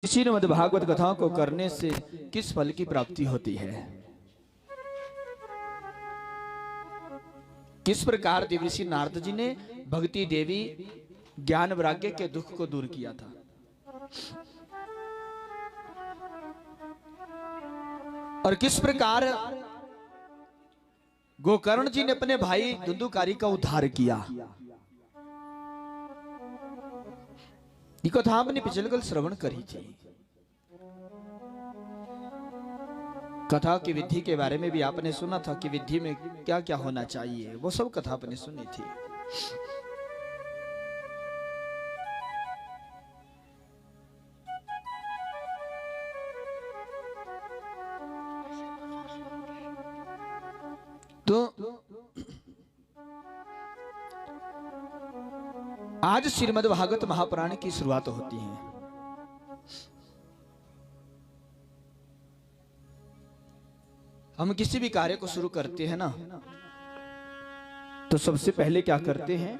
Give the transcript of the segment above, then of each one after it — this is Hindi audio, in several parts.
श्रीमद् भागवत कथाओं को करने से किस फल की प्राप्ति होती है? किस प्रकार देवर्षि नारद जी ने भक्ति देवी ज्ञान वैराग्य के दुख को दूर किया था? और किस प्रकार गोकर्ण जी ने अपने भाई धुंधुकारी का उद्धार किया? ये कथा हमने पिछले कल श्रवण करी थी। कथा की विधि के बारे में भी आपने सुना था कि विधि में क्या क्या होना चाहिए, वो सब कथा आपने सुनी थी। तो आज श्रीमद् भागवत महापुराण की शुरुआत होती है। हम किसी भी कार्य को शुरू करते हैं ना, तो सबसे पहले क्या करते हैं?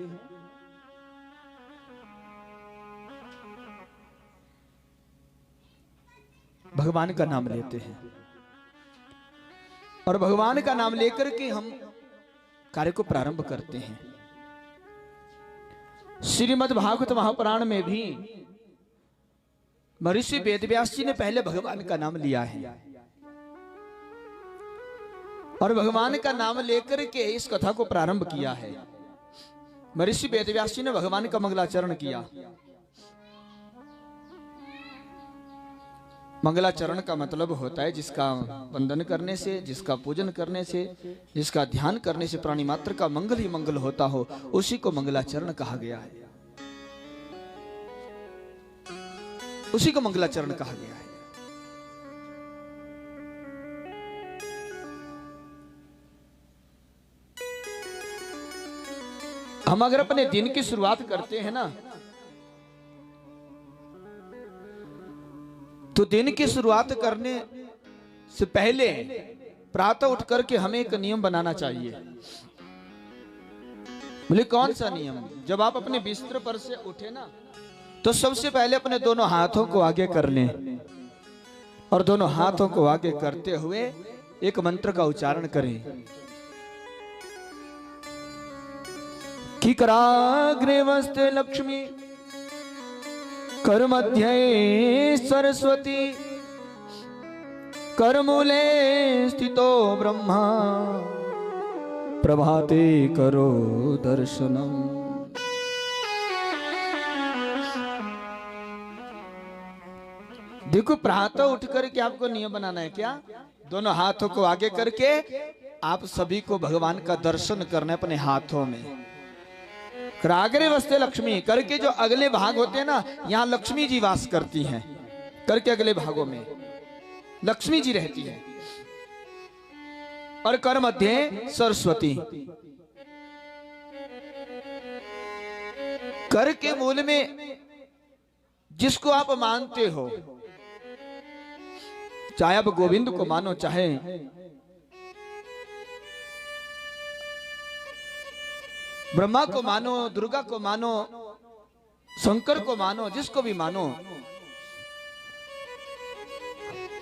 भगवान का नाम लेते हैं, और भगवान का नाम लेकर के हम कार्य को प्रारंभ करते हैं। श्रीमद् भागवत महापुराण में भी महर्षि वेदव्यास जी ने पहले भगवान का नाम लिया है, और भगवान का नाम लेकर के इस कथा को प्रारंभ किया है। महर्षि वेदव्यास जी ने भगवान का मंगलाचरण किया। मंगलाचरण का मतलब होता है जिसका वंदन करने से, जिसका पूजन करने से, जिसका ध्यान करने से प्राणी मात्र का मंगल ही मंगल होता हो, उसी को मंगलाचरण कहा गया है। उसी को मंगलाचरण कहा गया है। हम अगर अपने दिन की शुरुआत करते हैं ना, तो दिन की शुरुआत करने से पहले प्रातः उठ करके हमें एक नियम बनाना चाहिए। बोले कौन सा नियम? जब आप अपने बिस्तर पर से उठे ना, तो सबसे पहले अपने दोनों हाथों को आगे कर लें, और दोनों हाथों को आगे करते हुए एक मंत्र का उच्चारण करें कि कराग्रे वस्ते लक्ष्मी, कर मध्य सरस्वती, कर मूले स्थितो ब्रह्मा, प्रभाते करो दर्शनम। देखो, प्रातः उठ करके आपको नियम बनाना है क्या? दोनों हाथों को आगे करके आप सभी को भगवान का दर्शन करना है अपने हाथों में। कराग्रे वस्ते लक्ष्मी, करके जो अगले भाग होते हैं ना, यहाँ लक्ष्मी जी वास करती हैं। करके अगले भागों में लक्ष्मी जी रहती है। और कर मध्य सरस्वती, कर के मूल में जिसको आप मानते हो, चाहे आप गोविंद को मानो, चाहे ब्रह्मा को मानो, दुर्गा को मानो, शंकर को मानो, जिसको भी मानो,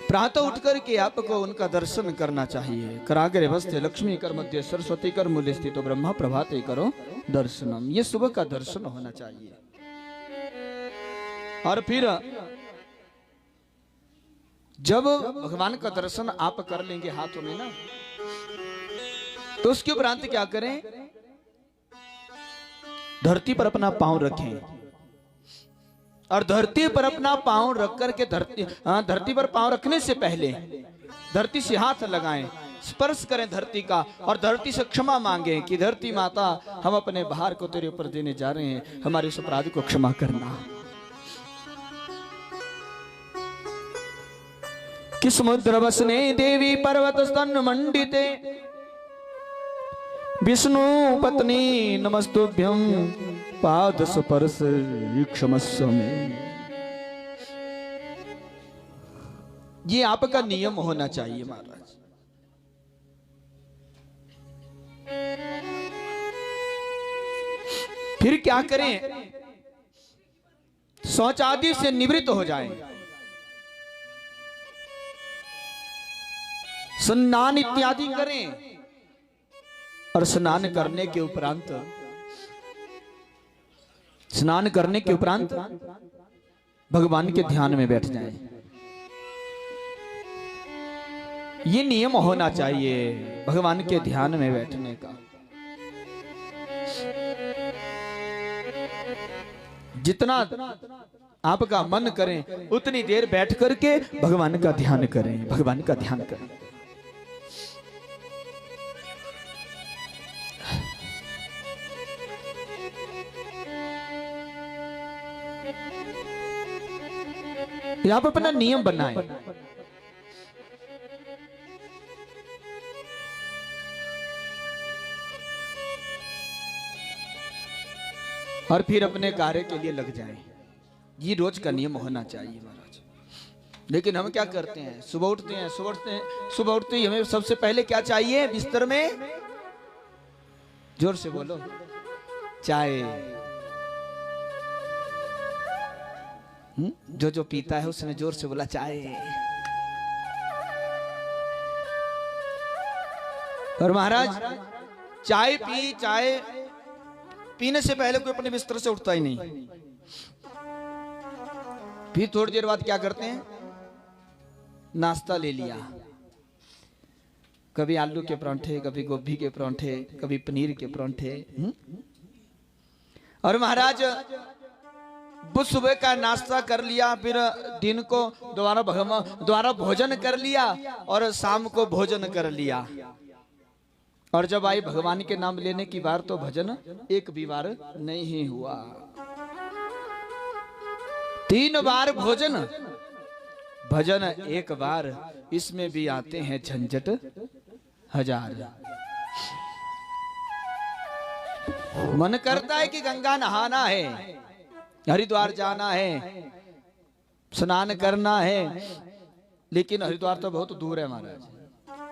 प्रातः उठ करके आपको उनका दर्शन करना चाहिए। कराग्रे वस्ते लक्ष्मी, कर मध्य सरस्वती, कर मूले स्थितो ब्रह्मा, प्रभाते करो दर्शनम। ये सुबह का दर्शन होना चाहिए। और फिर जब भगवान का दर्शन आप कर लेंगे हाथों में ना, तो उसके उपरांत क्या करें? धरती पर अपना पांव रखें, और धरती पर अपना पांव रख करके धरती पर पांव रखने से पहले धरती से हाथ लगाएं, स्पर्श करें धरती का, और धरती से क्षमा मांगे कि धरती माता, हम अपने भार को तेरे ऊपर देने जा रहे हैं, हमारे इस अपराध को क्षमा करना। कि समुद्र वसने देवी पर्वत स्तन मंडिते, विष्णु पत्नी नमस्तुभ्यं, पाद स्पर्श क्षमस्व में। ये आपका नियम होना चाहिए महाराज। फिर क्या करें? शौच आदि से निवृत्त हो जाएं। स्नान इत्यादि करें और स्नान करने के उपरांत भगवान के ध्यान में बैठ जाएं। ये नियम होना चाहिए भगवान के ध्यान में बैठने का। जितना आपका मन करें उतनी देर बैठ करके भगवान का ध्यान करें, भगवान का ध्यान करें। आप अपना नियम बनाएं। और फिर अपने कार्य के लिए लग जाएं। ये रोज का नियम होना चाहिए महाराज। लेकिन हम क्या करते हैं, सुबह उठते ही हमें सबसे पहले क्या चाहिए बिस्तर में? जोर से बोलो, चाय। जो पीता है उसने जोर से बोला चाय। और महाराज चाय पीने से पहले कोई अपने बिस्तर से उठता ही नहीं। फिर थोड़ी देर बाद क्या करते हैं, नाश्ता ले लिया। कभी आलू के परांठे, कभी गोभी के परांठे, कभी पनीर के परांठे। और महाराज वो सुबह का नाश्ता कर लिया, फिर दिन को दोबारा भोजन कर लिया और शाम को भोजन कर लिया। और जब आई भगवान के नाम लेने की बार तो भजन एक भी बार नहीं हुआ। 3 बार भजन 1 बार, इसमें भी आते हैं झंझट 1000। मन करता है कि गंगा नहाना है, हरिद्वार जाना है, स्नान करना है, लेकिन हरिद्वार तो बहुत दूर है महाराज।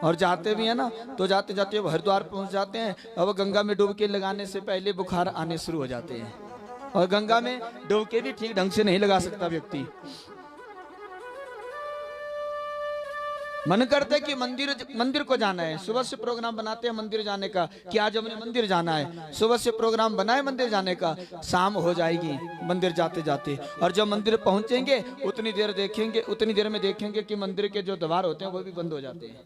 और जाते भी है ना तो जाते जाते वो हरिद्वार पहुंच जाते हैं। अब गंगा में डुबकी लगाने से पहले बुखार आने शुरू हो जाते हैं। और गंगा में डुबकी भी ठीक ढंग से नहीं लगा सकता व्यक्ति। मन करते कि मंदिर को जाना है, सुबह से प्रोग्राम बनाते हैं मंदिर जाने का कि आज हमने मंदिर जाना है। सुबह से प्रोग्राम बनाए मंदिर जाने का, शाम हो जाएगी मंदिर जाते जाते। और जब मंदिर पहुंचेंगे उतनी देर में देखेंगे कि मंदिर के जो द्वार होते हैं वो भी बंद हो जाते हैं।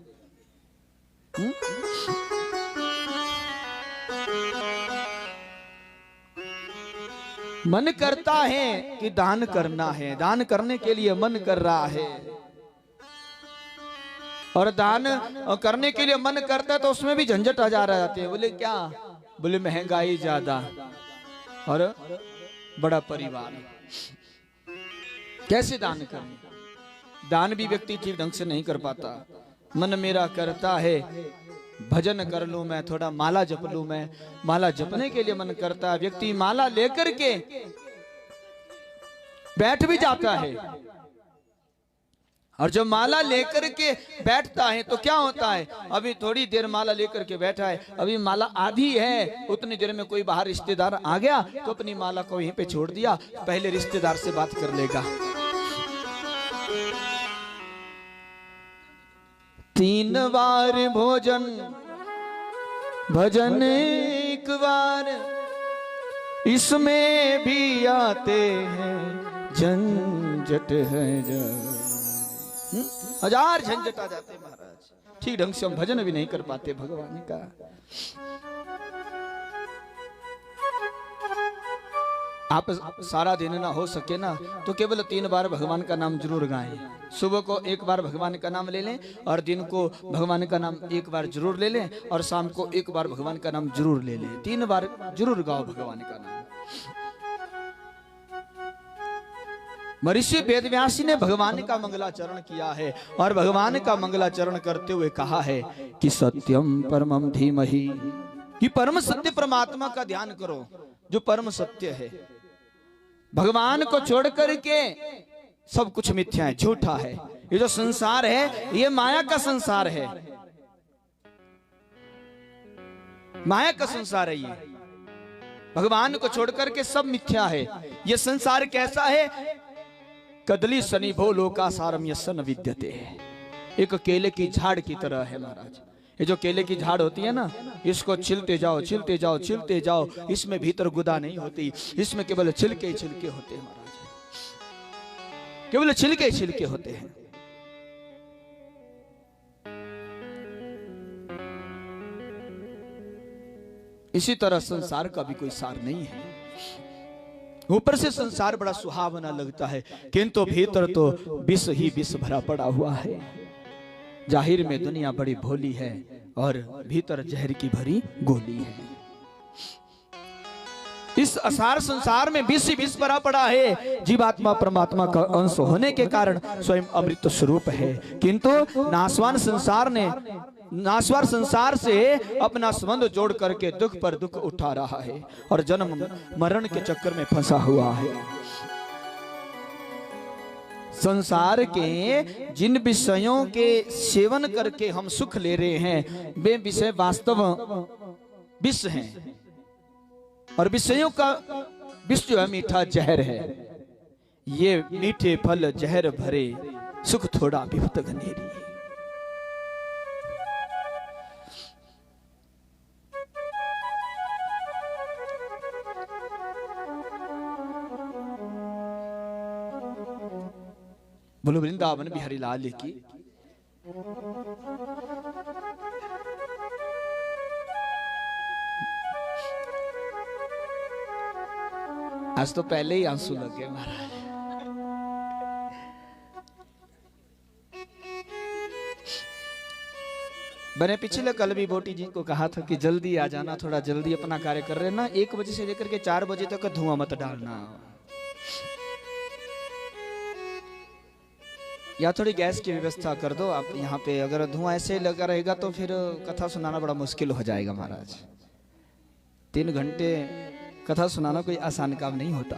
मन करता है कि दान करना है, दान करने के लिए मन कर रहा है। और दान करने के लिए मन करता है तो उसमें भी झंझट 1000 आ जाते हैं। बोले क्या? बोले महंगाई ज्यादा और बड़ा परिवार, कैसे दान करें? दान भी व्यक्ति ठीक ढंग से नहीं कर पाता। मन मेरा करता है भजन कर लूं मैं, थोड़ा माला जप लूं मैं। माला जपने के लिए मन करता है, व्यक्ति माला लेकर के बैठ भी जाता है। और जब माला लेकर के बैठता है तो क्या होता है, अभी थोड़ी देर माला लेकर के बैठा है, अभी माला आधी है, उतनी देर में कोई बाहर रिश्तेदार आ गया तो अपनी माला को यहीं पे छोड़ दिया, पहले रिश्तेदार से बात कर लेगा। 3 बार भजन 1 बार, इसमें भी आते हैं झंझट 1000 झंझट आ जाते हैं महाराज। ठीक ढंग से हम भजन भी नहीं कर पाते भगवान का। आप सारा दिन ना हो सके ना तो केवल 3 बार भगवान का नाम जरूर गाएं। सुबह को 1 बार भगवान का नाम ले लें, और दिन को भगवान का नाम 1 बार जरूर ले लें, और शाम को 1 बार भगवान का नाम जरूर ले लें। 3 बार जरूर गाओ भगवान का नाम। महर्षि वेदव्यासी ने भगवान का मंगलाचरण किया है, और भगवान का मंगलाचरण करते हुए कहा है कि सत्यम परमम धीमहि, कि परम सत्य परमात्मा का ध्यान करो जो परम सत्य है। भगवान को छोड़ करके सब कुछ मिथ्या है, झूठा है। ये जो संसार है ये माया का संसार है, माया का संसार है। ये भगवान को छोड़ करके सब मिथ्या है। ये संसार कैसा है? कदली शनि भो लोकासारम यस्य न विद्यते। एक केले की झाड़ की तरह है महाराज। ये जो केले की झाड़ होती है ना, इसको छिलते जाओ छिलते जाओ छिलते जाओ, इसमें भीतर गुदा नहीं होती, इसमें केवल छिलके ही छिलके होते हैं महाराज, केवल छिलके ही छिलके होते हैं। इसी तरह संसार का भी कोई सार नहीं है। ऊपर से संसार बड़ा सुहावना लगता है, किंतु भीतर तो विष ही विष भरा पड़ा हुआ है। जाहिर में दुनिया बड़ी भोली है और भीतर जहर की भरी गोली है। इस असार संसार में विष ही विष भरा पड़ा है। जीवात्मा परमात्मा का अंश होने के कारण स्वयं अमृत स्वरूप है, किंतु नाशवान संसार से अपना संबंध जोड़ करके दुख पर दुख उठा रहा है और जन्म मरण के चक्कर में फंसा हुआ है। संसार के जिन विषयों के सेवन करके हम सुख ले रहे हैं, वे विषय वास्तव विष हैं और विषयों का विष जो है मीठा जहर है। ये मीठे फल जहर भरे, सुख थोड़ा विपत घनेरी। बोलो वृंदावन बिहारी लाल की। आज तो पहले ही आंसू लग गए महाराज। मैंने पिछले कल भी बोटी जी को कहा था कि जल्दी आ जाना, थोड़ा जल्दी अपना कार्य कर रहे ना। 1 बजे से लेकर के 4 बजे तक धुआं मत डालना, या थोड़ी गैस की व्यवस्था कर दो आप यहाँ पे। अगर धुआं ऐसे लगा रहेगा तो फिर कथा सुनाना बड़ा मुश्किल हो जाएगा महाराज। 3 घंटे कथा सुनाना कोई आसान काम नहीं होता।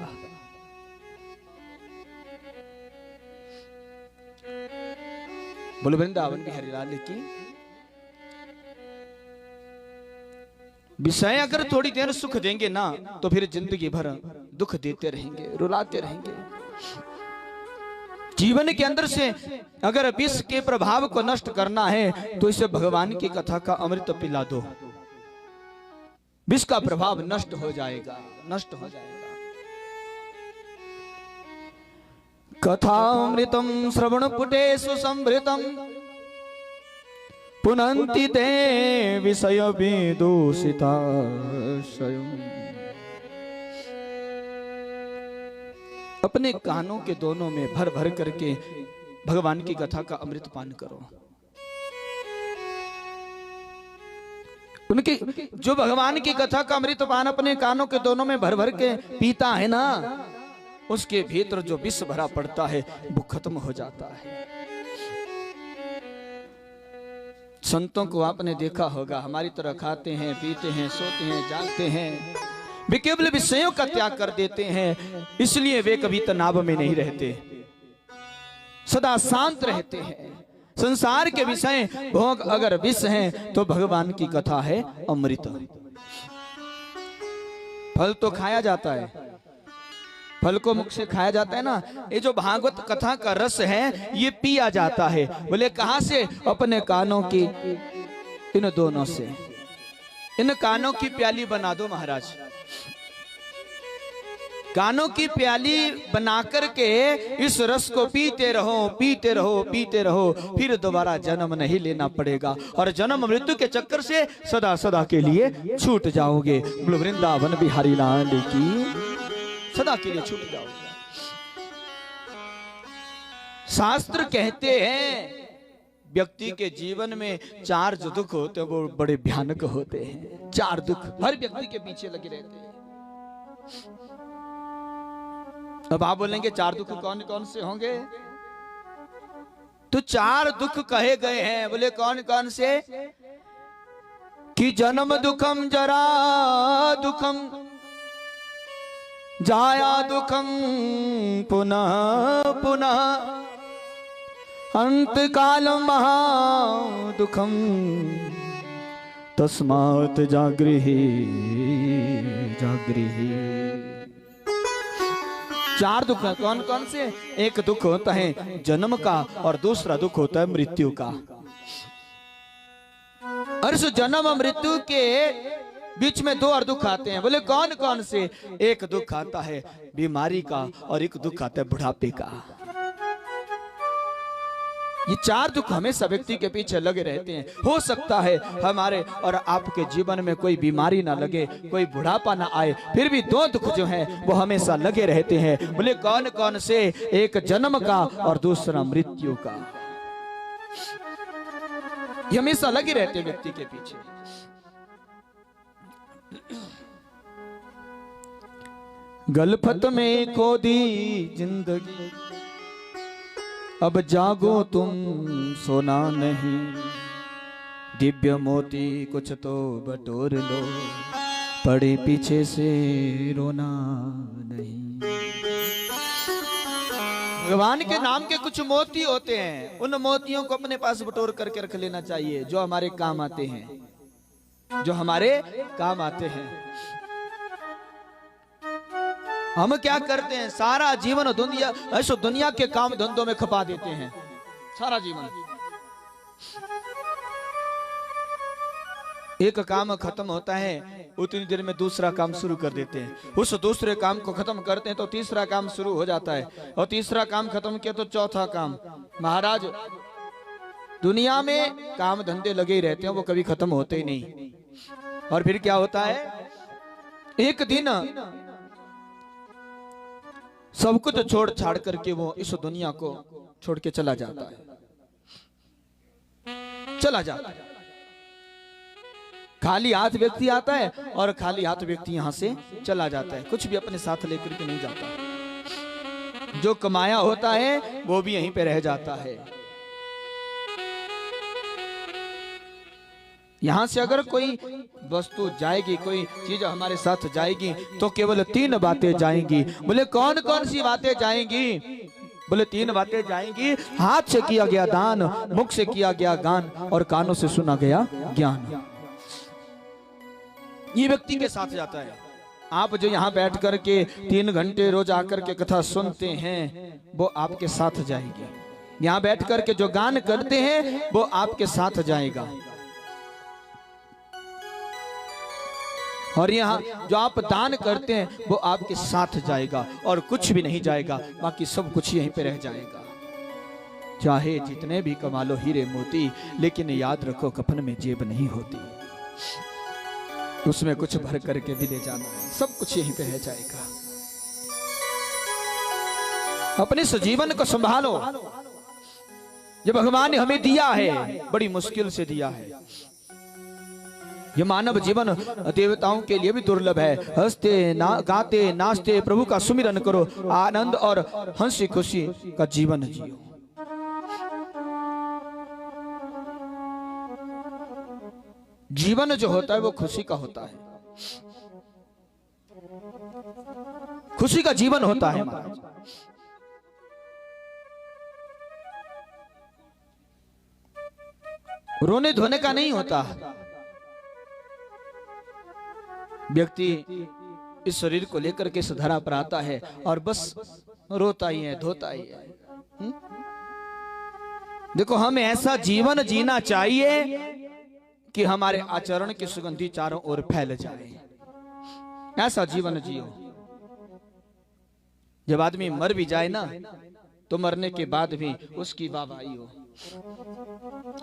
बोलो वृंदावन बिहारी लाल की। विषय अगर थोड़ी देर सुख देंगे ना, तो फिर जिंदगी भर दुख देते रहेंगे, रुलाते रहेंगे। जीवन के अंदर से अगर विष के प्रभाव को नष्ट करना है तो इसे भगवान की कथा का अमृत पिला दो, विष का प्रभाव नष्ट हो जाएगा, नष्ट हो जाएगा। कथामृतम श्रवण पुटेषु संभृतम पुनन्ति ते विषय विदूषिता। अपने कानों के दोनों में भर भर करके भगवान की कथा का अमृत पान करो। उनकी जो भगवान की कथा का अमृत पान अपने कानों के दोनों में भर भर के पीता है ना, उसके भीतर जो विष भरा पड़ता है वो खत्म हो जाता है। संतों को आपने देखा होगा, हमारी तरह खाते हैं, पीते हैं, सोते हैं, जागते हैं, वे केवल विषयों का त्याग कर देते हैं। इसलिए वे कभी तनाव में नहीं रहते, सदा शांत रहते हैं। संसार के विषय भोग अगर विष हैं तो भगवान की कथा है अमृत। फल तो खाया जाता है, फल को मुख से खाया जाता है ना। ये जो भागवत कथा का रस है ये पिया जाता है। बोले कहां से? अपने कानों की इन दोनों से। इन कानों की प्याली बना दो महाराज। कानों की प्याली बना करके इस रस को पीते रहो, पीते रहो, पीते रहो, फिर दोबारा जन्म नहीं लेना पड़ेगा और जन्म मृत्यु के चक्कर से सदा सदा के लिए छूट जाओगे। वृंदावन बिहारी लाल की, सदा के लिए छूट जाओगे। शास्त्र कहते हैं व्यक्ति के जीवन में 4 जो दुख होते हैं वो बड़े भयानक होते हैं। 4 दुख हर व्यक्ति के पीछे लगे रहते हैं। अब आप बोलेंगे 4 दुख कौन कौन से होंगे? तो 4 दुख कहे गए हैं। बोले कौन कौन से? कि जन्म दुखम, जरा दुखम, जाया दुखम, पुनः पुनः, अंत काल महा दुखम, तस्मात् जागृहि जागृहि। चार दुख कौन कौन से? एक दुख होता है जन्म का और दूसरा दुख होता है मृत्यु का। और इस जन्म और मृत्यु के बीच में दो और दुख आते हैं। बोले कौन कौन से? एक दुख आता है बीमारी का और एक दुख आता है बुढ़ापे का। ये चार दुख हमेशा व्यक्ति के पीछे लगे रहते हैं। हो सकता है हमारे और आपके जीवन में कोई बीमारी ना लगे, कोई बुढ़ापा ना आए, फिर भी दो दुख जो हैं वो हमेशा लगे रहते हैं। बोले कौन कौन से? एक जन्म का और दूसरा मृत्यु का। ये हमेशा लगे रहते हैं व्यक्ति के पीछे। गलफत में खो दी जिंदगी, अब जागो तुम सोना नहीं, दिव्य मोती कुछ तो बटोर लो, पड़े पीछे से रोना नहीं। भगवान के नाम के कुछ मोती होते हैं, उन मोतियों को अपने पास बटोर करके रख लेना चाहिए, जो हमारे काम आते हैं, जो हमारे काम आते हैं। हम क्या करते हैं? सारा जीवन दुनिया ऐसो दुनिया के काम धंधों में खपा देते हैं, सारा जीवन। एक काम खत्म होता है, उतनी देर में दूसरा काम शुरू कर देते हैं। उस दूसरे काम को खत्म करते हैं तो तीसरा काम शुरू हो जाता है, और तीसरा काम खत्म किया तो चौथा काम। महाराज, दुनिया में काम धंधे लगे ही रहते हैं, वो कभी खत्म होते ही नहीं। और फिर क्या होता है? एक दिन सब कुछ छोड़ छाड़ करके वो इस दुनिया को छोड़ के चला जाता है, चला जाता है। खाली हाथ व्यक्ति आता है और खाली हाथ व्यक्ति यहां से चला जाता है, कुछ भी अपने साथ लेकर के नहीं जाता। जो कमाया होता है वो भी यहीं पे रह जाता है। यहां से अगर कोई वस्तु जाएगी, कोई चीज हमारे साथ जाएगी, तो केवल तीन बातें जाएंगी। बोले कौन कौन सी बातें जाएंगी? बोले तीन बातें जाएंगी। हाथ से किया गया दान, मुख से किया गया गान, और कानों से सुना गया ज्ञान। ये व्यक्ति के साथ जाता है। आप जो यहाँ बैठ करके 3 घंटे रोज आकर के कथा सुनते हैं, वो आपके साथ जाएगी। यहाँ बैठ करके जो गान करते हैं वो आपके साथ जाएगा। और यहाँ जो आप दान करते हैं वो आपके साथ जाएगा, और कुछ भी नहीं जाएगा, बाकी सब कुछ यहीं पे रह जाएगा। चाहे जितने भी कमा लो हीरे मोती, लेकिन याद रखो कफन में जेब नहीं होती, उसमें कुछ भर करके भी ले जाना है, सब कुछ यहीं पे रह जाएगा। अपने सजीवन को संभालो। जो भगवान ने हमें दिया है, बड़ी मुश्किल से दिया है। ये मानव जीवन देवताओं के लिए भी दुर्लभ है। हंसते गाते नाचते प्रभु का सुमिरन करो, आनंद और हंसी खुशी का जीवन जियो। जीवन जो होता है वो खुशी का होता है, खुशी का जीवन होता है। रोने धोने का नहीं होता। व्यक्ति इस शरीर को लेकर के इस धरा पर आता है और बस रोता ही है, धोता ही है। देखो, हमें ऐसा जीवन जीना चाहिए कि हमारे आचरण की सुगंधी चारों ओर फैल जाए। ऐसा जीवन जियो। जब आदमी मर भी जाए ना, तो मरने के बाद भी उसकी वाहवाही हो,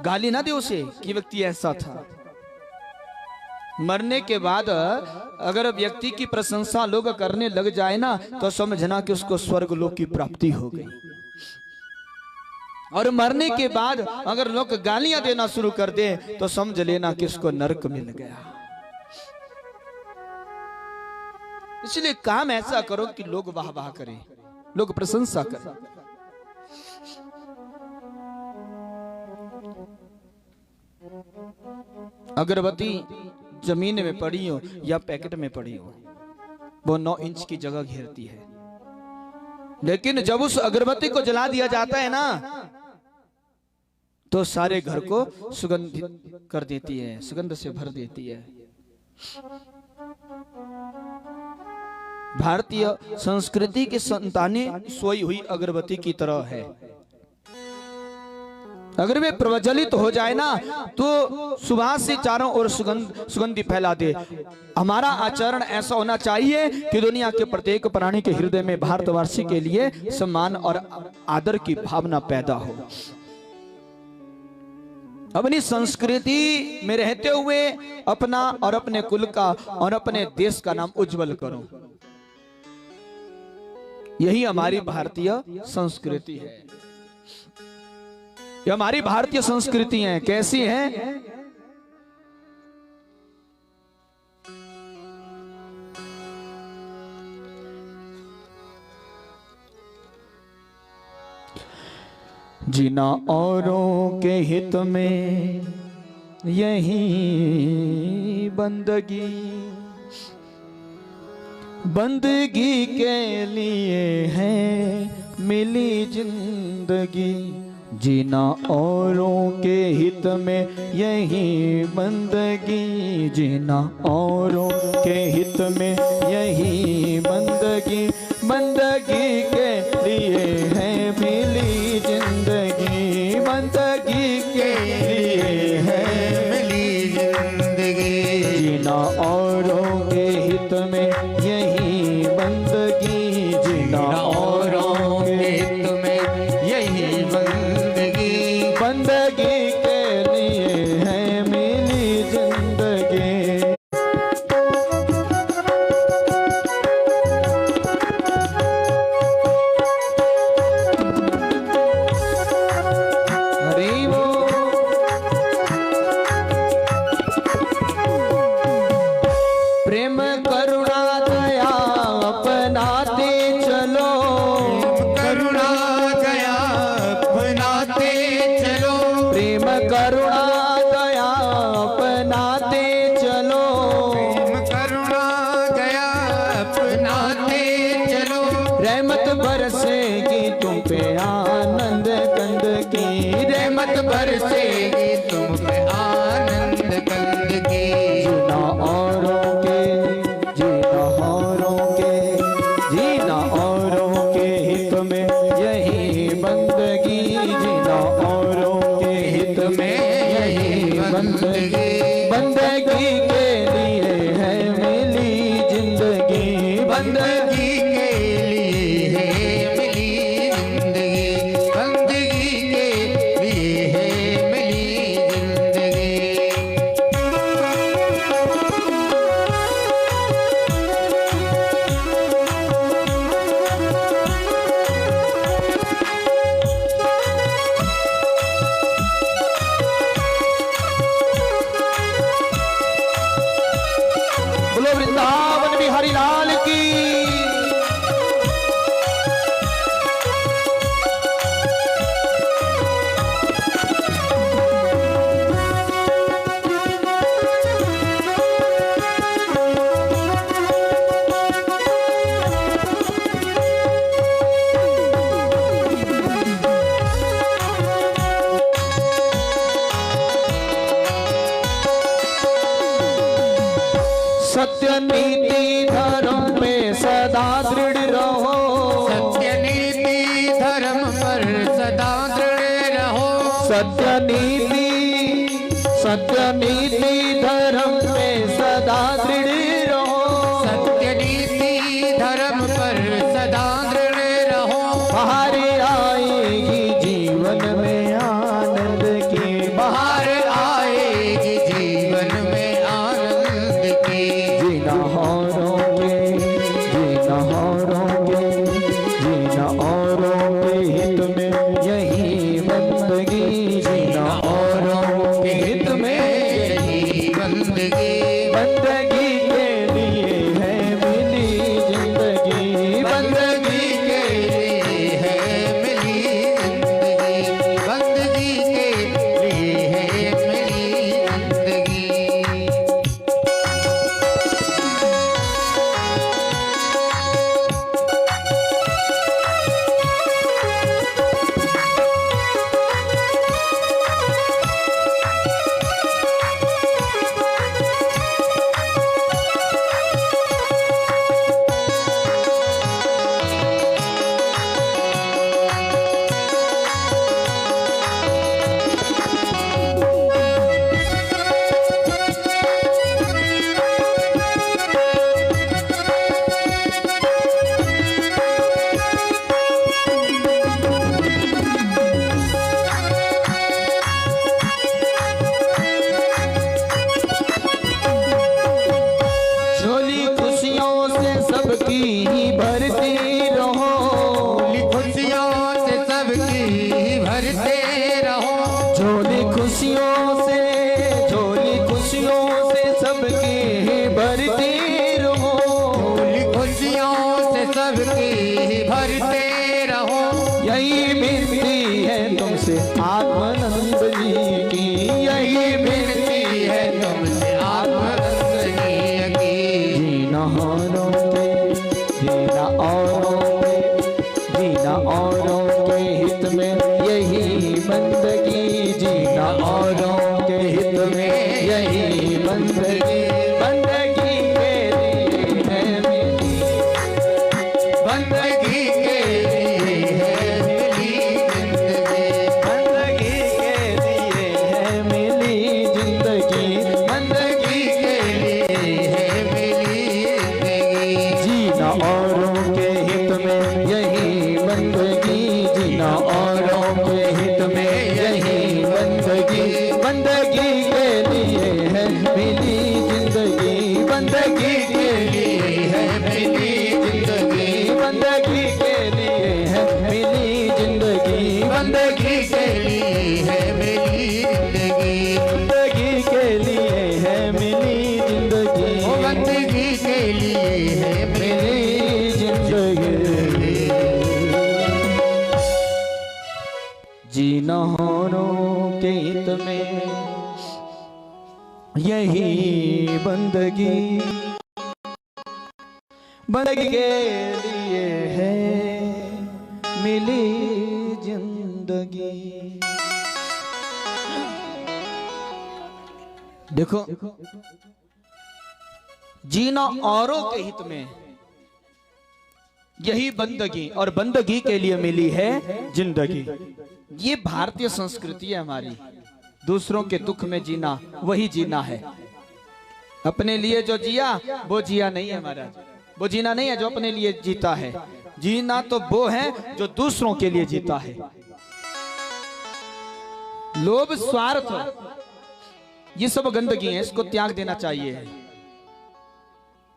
गाली ना दे उसे कि व्यक्ति ऐसा था। मरने के बाद अगर व्यक्ति की प्रशंसा लोग करने लग जाए ना, तो समझना कि उसको स्वर्ग लोक की प्राप्ति हो गई। और मरने के बाद अगर लोग गालियां देना शुरू कर दे, तो समझ लेना कि उसको नरक मिल गया। इसलिए काम ऐसा करो कि लोग वाह वाह करें, लोग प्रशंसा करें। अगरबत्ती जमीन में पड़ी हो या पैकेट में पड़ी हो, वो 9 इंच की जगह घेरती है। लेकिन जब उस अगरबत्ती को जला दिया जाता है ना, तो सारे घर को सुगंधित कर देती है, सुगंध से भर देती है। भारतीय संस्कृति की संतानें सोई हुई अगरबत्ती की तरह है। अगर वे प्रज्वलित हो जाए ना तो सुभाष से चारों ओर सुगंधि फैला दे। हमारा आचरण ऐसा होना चाहिए कि दुनिया के प्रत्येक प्राणी के हृदय में भारतवासी के लिए सम्मान और आदर की भावना पैदा हो। अपनी संस्कृति में रहते हुए अपना और अपने कुल का और अपने देश का नाम उज्जवल करो। यही हमारी भारतीय संस्कृति है। ये हमारी भारतीय संस्कृति है। कैसी है? जीना औरों के हित में यही बंदगी, बंदगी के लिए है मिली जिंदगी। जीना औरों के हित में यही बंदगी, जीना औरों के हित में यही बंदगी, बंदगी के लिए है मिली जिंदगी, बंदगी के लिए है मिली जिंदगी। जीना औरों के हित में यही बंदगी, जीना औरों के हित में यही बंदगी, बंदगी के लिए है मिली जिंदगी। हरि बोल। प्रेम करुणा दया अपनाते चलो, करुणा दया अपनाते चलो, प्रेम करुणा दया अपनाते चलो, प्रेम करुणा दया अपनाते चलो। रहमत बरसेगी तुम पे आनंद कंद की, रहमत बरसेगी तुम पे आनंद कंद की। जीना औरों के, जीना औरों के, जीना औरों के हित में यही बंदगी, जीना औरों के हित में यही बंदगी, बंदगी के लिए है मिली जिंदगी, बंदगी के लिए है मिली जिंदगी, बंदगी के लिए है मिली जिंदगी। बोलो वृंदावन बिहारी लाल की। सत्य नीति धर्म पे सदा दृढ़ रहो, सत्य नीति धर्म पर सदा दृढ़ रहो, सत्य नीति, सत्य नीति धर्म पे सदा दृढ़ रहो, सत्य नीति धर्म पर सदा दृढ़ रहो। बाहर आएगी जीवन में आनंद की, बाहर आएगी जीवन में आनंद की। जीना औरों के, जीना औरों के, जीना औरों के हित में यही बंदगी, जीना औरों के हित में यही बंदगी, बंदगी के लिए है मिली जिंदगी, बंदगी के लिए है मिली जिंदगी, बंदगी के लिए है मिली जिंदगी। भरते रहो। झोली खुशियों से सबकी भरती रहो। झोली खुशियों से सबकी भरते रहो। यही विनती है तुमसे आत्मानंद जी की, यही विनती है तुमसे आत्मानंद जी की। जीना औरों के, जीना औरों के, जीना औरों के हित में यही बंदगी, जीना औरों के हित में यही बंदगी, बंदगी के लिए है मिली, बंदगी के लिए है मिली जिंदगी। बंदगी के लिए है मिली जिंदगी, बंदगी के लिए है मिली जिंदगी। जीना औरों के हित में यही बंदगी, जीना औरों के हित में यही बंदगी, बंदगी के लिए है मिली जिंदगी, बंदगी के लिए है मिली जिंदगी, बंदगी के लिए है मिली जिंदगी, बंदगी के लिए है मिली जिंदगी। बंदगी के लिए है मिली जिंदगी, ओ बंदगी के लिए है मिली जिंदगी। जीना औरों के हित में यही बंदगी, बंदगी के लिए है मिली जिंदगी। देखो, जीना औरों के हित में यही बंदगी, और बंदगी के लिए मिली है जिंदगी। ये भारतीय संस्कृति है हमारी। दूसरों के दुख में जीना वही जीना है। अपने लिए जो जिया वो जिया नहीं है महाराज, वो जीना नहीं है जो अपने लिए जीता है। जीना तो वो है जो दूसरों के लिए जीता है। लोभ, स्वार्थ, ये सब गंदगी है, इसको त्याग देना चाहिए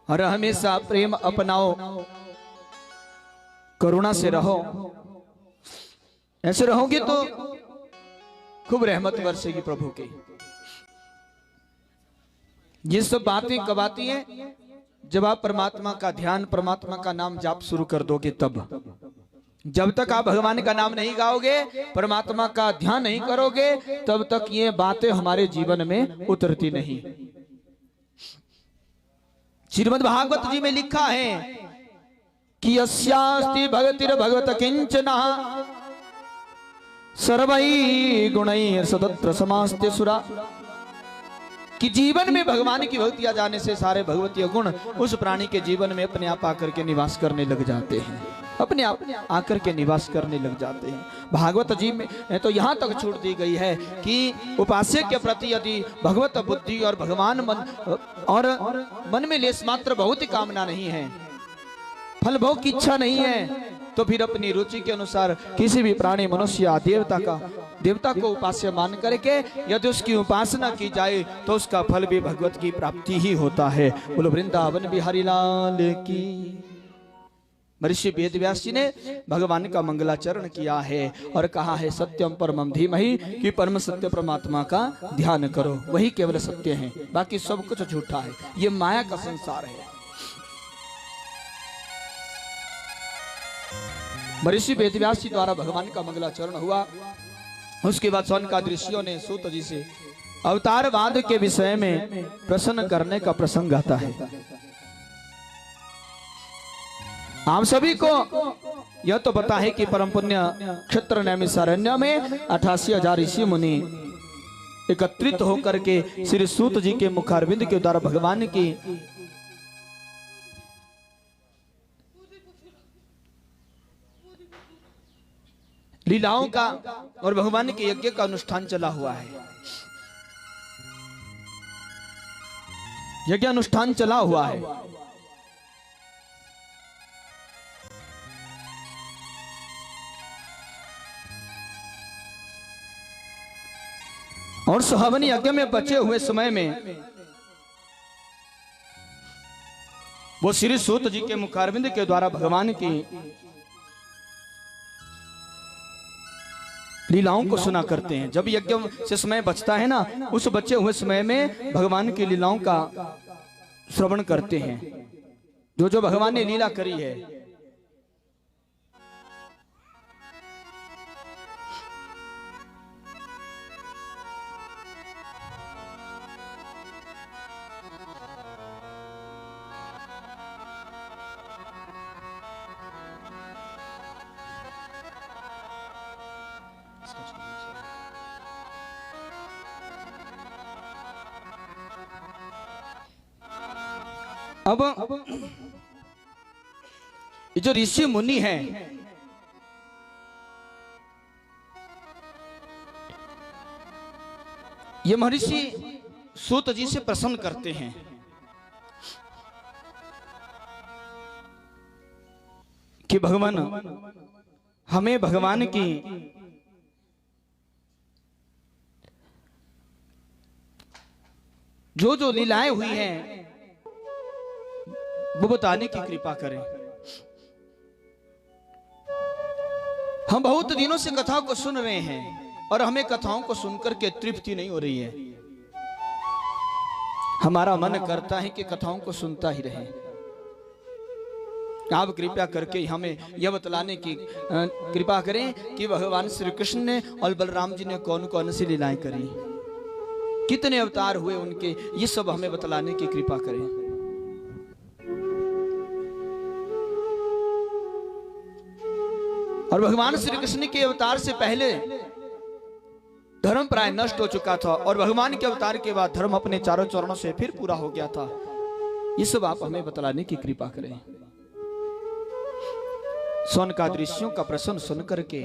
और हमेशा प्रेम अपनाओ, करुणा से रहो। ऐसे रहोगे तो खूब रहमत बरसेगी प्रभु की। ये सब बातें कब आती हैं? जब आप परमात्मा का ध्यान, परमात्मा का नाम जाप शुरू कर दोगे तब। जब तक आप भगवान का नाम नहीं गाओगे, परमात्मा का ध्यान नहीं करोगे, तब तक ये बातें हमारे जीवन में उतरती नहीं। श्रीमद् भागवत जी में लिखा है कि यस्यास्ति भगतिर् भगवत किंचना सर्वै गुणैः सतत्र समास्ते सुरा। कि जीवन में भगवान की भक्ति आ जाने से सारे भगवतीय गुण उस प्राणी के जीवन में अपने आप आकर के निवास करने लग जाते हैं, अपने आप आकर के निवास करने लग जाते हैं। भागवत जी में तो यहाँ तक छूट दी गई है कि उपास्य के प्रति यदि भगवत बुद्धि और भगवान मन में लेस मात्र बहुत ही कामना नहीं है, फल भोग की इच्छा नहीं है, तो फिर अपनी रुचि के अनुसार किसी भी प्राणी, मनुष्य या देवता को उपास्य मान करके यदि उसकी उपासना की जाए तो उसका फल भी भगवत की प्राप्ति ही होता है। बोलो वृंदावन बिहारी लाल की। महर्षि वेदव्यास जी ने भगवान का मंगलाचरण किया है और कहा है सत्यम परमम धीमहि, कि परम सत्य परमात्मा का ध्यान करो, वही केवल सत्य है, बाकी सब कुछ झूठा है। ये माया का संसार है। महर्षि वेदव्यास जी द्वारा भगवान का मंगलाचरण हुआ। उसके बाद सौनकादि ऋषियों ने सूत जी से अवतारवाद के विषय में प्रश्न करने का प्रसंग आता है। आप सभी को यह तो पता है कि परम पुण्य क्षेत्र नैमिषारण्य में 88,000 ऋषि मुनि एकत्रित होकर के श्री सूत जी के मुखारविंद के द्वारा भगवान की लीलाओं का और भगवान के यज्ञ का अनुष्ठान चला हुआ है। यज्ञ अनुष्ठान चला हुआ है। और सुहावनी यज्ञ में बचे हुए समय में वो श्री सूत जी के मुखारविंद के द्वारा भगवान की लीलाओं को सुना करते हैं। जब यज्ञ से समय बचता है ना, उस बचे हुए समय में भगवान की लीलाओं का श्रवण करते हैं, जो जो भगवान ने लीला करी है। अब ये जो ऋषि मुनि हैं, ये महर्षि सूत जी से प्रसन्न करते हैं कि भगवान हमें भगवान की जो जो लीलाएं हुई हैं वो बताने की कृपा करें। हम बहुत दिनों से कथा को सुन रहे हैं और हमें कथाओं को सुनकर के तृप्ति नहीं हो रही है। हमारा मन करता है कि कथाओं को सुनता ही रहे। आप कृपया करके हमें यह बतलाने की कृपा करें कि भगवान श्री कृष्ण ने और बलराम जी ने कौन कौन सी लीलाएं करी, कितने अवतार हुए उनके, ये सब हमें बतलाने की कृपा करें। और भगवान श्री कृष्ण के अवतार से पहले धर्म प्राय नष्ट हो चुका था और भगवान के अवतार के बाद धर्म अपने चारों चरणों से फिर पूरा हो गया था। ये सब आप हमें बतलाने की कृपा करें। सौनकादि का प्रश्न सुनकर के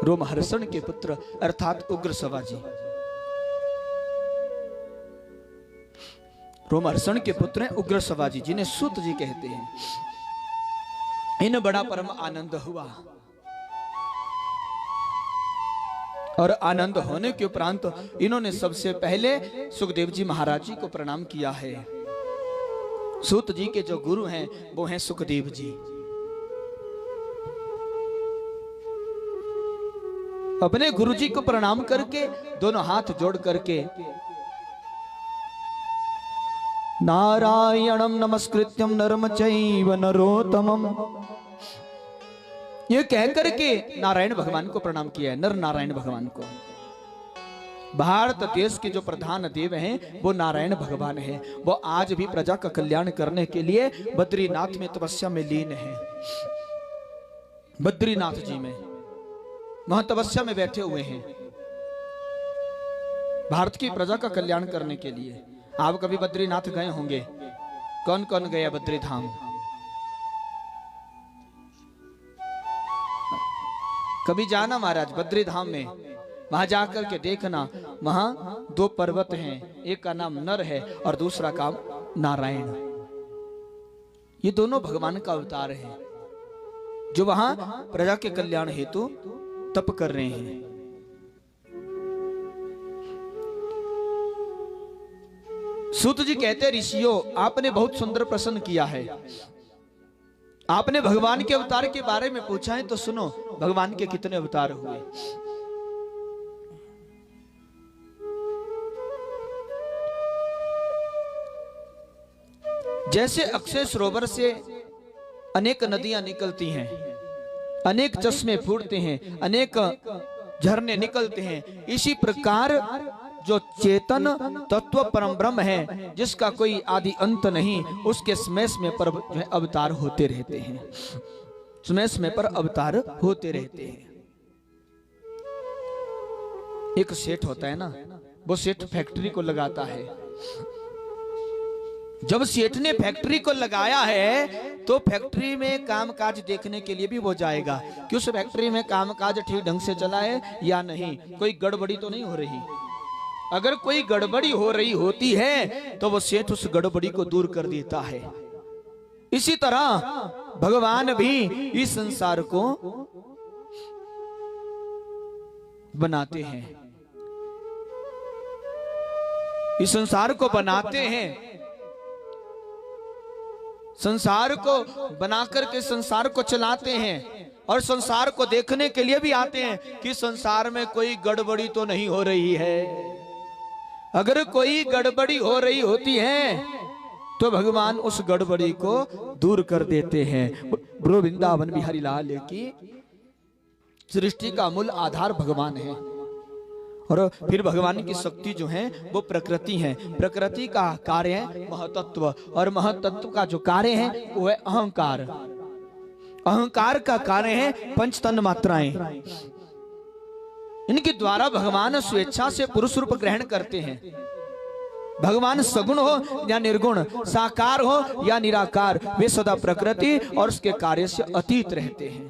रोमहर्षण के पुत्र अर्थात उग्रसवा जी, रोमहर्षण के पुत्र हैं उग्रसवा जी, जिन्हें सूत जी कहते हैं। इन बड़ा परम आनंद हुआ और आनंद होने के उपरांत इन्होंने सबसे पहले सुखदेव जी महाराज जी को प्रणाम किया है। सूत जी के जो गुरु हैं वो हैं सुखदेव जी। अपने गुरु जी को प्रणाम करके दोनों हाथ जोड़ करके नारायणं नमस्कृत्यं नरम चैव नरोत्तमम्, ये कहकर के नारायण भगवान को प्रणाम किया है, नर नारायण भगवान को। भारत देश के जो प्रधान देव हैं वो नारायण भगवान हैं। वो आज भी प्रजा का कल्याण करने के लिए बद्रीनाथ में तपस्या में लीन है। बद्रीनाथ जी में वहां तपस्या में बैठे हुए हैं भारत की प्रजा का कल्याण करने के लिए। आप कभी बद्रीनाथ गए होंगे? कौन कौन गया बद्री धाम? कभी जाना महाराज बद्री धाम में, वहां जाकर के देखना, वहां दो पर्वत हैं, एक का नाम नर है और दूसरा का नारायण। ये दोनों भगवान का अवतार है जो वहां प्रजा के कल्याण हेतु तप कर रहे हैं। सूत जी कहते ऋषियों, आपने बहुत सुंदर प्रश्न किया है। आपने भगवान के अवतार के बारे में पूछा है तो सुनो, भगवान के कितने अवतार हुए। जैसे अक्षय सरोवर से अनेक नदियां निकलती हैं, अनेक चश्मे फूटते हैं, अनेक झरने निकलते हैं, इसी प्रकार जो चेतन तत्व परम ब्रह्म है जिसका कोई आदि अंत नहीं, उसके समय समय पर जो है अवतार होते रहते हैं, समय समय पर अवतार होते रहते हैं। एक सेठ होता है ना, वो सेठ फैक्ट्री को लगाता है। जब सेठ ने फैक्ट्री को लगाया है तो फैक्ट्री में कामकाज देखने के लिए भी वो जाएगा कि उस फैक्ट्री में कामकाज ठीक ढंग से चला है या नहीं, कोई गड़बड़ी तो नहीं हो रही। अगर कोई गड़बड़ी हो रही होती है तो वो सेठ उस गड़बड़ी को दूर कर देता है। इसी तरह भगवान भी इस संसार को बनाते हैं, इस संसार को बनाते हैं, संसार को बनाकर के संसार को चलाते हैं। और संसार को देखने के लिए भी आते हैं कि संसार में कोई गड़बड़ी तो नहीं हो रही है। अगर कोई गड़बड़ी हो रही होती है तो भगवान उस गड़बड़ी को दूर कर देते हैं। बोलो वृंदावन बिहारी लाल की। सृष्टि का मूल आधार भगवान है और फिर भगवान की शक्ति जो है वो प्रकृति है। प्रकृति का कार्य है महतत्व और महतत्व का जो कार्य है वो है अहंकार। अहंकार का कार्य है पंच तन मात्राएं। इनके द्वारा भगवान स्वेच्छा से पुरुष रूप ग्रहण करते हैं। भगवान सगुण हो या निर्गुण, साकार हो या निराकार, वे सदा प्रकृति और उसके कार्य से अतीत रहते हैं।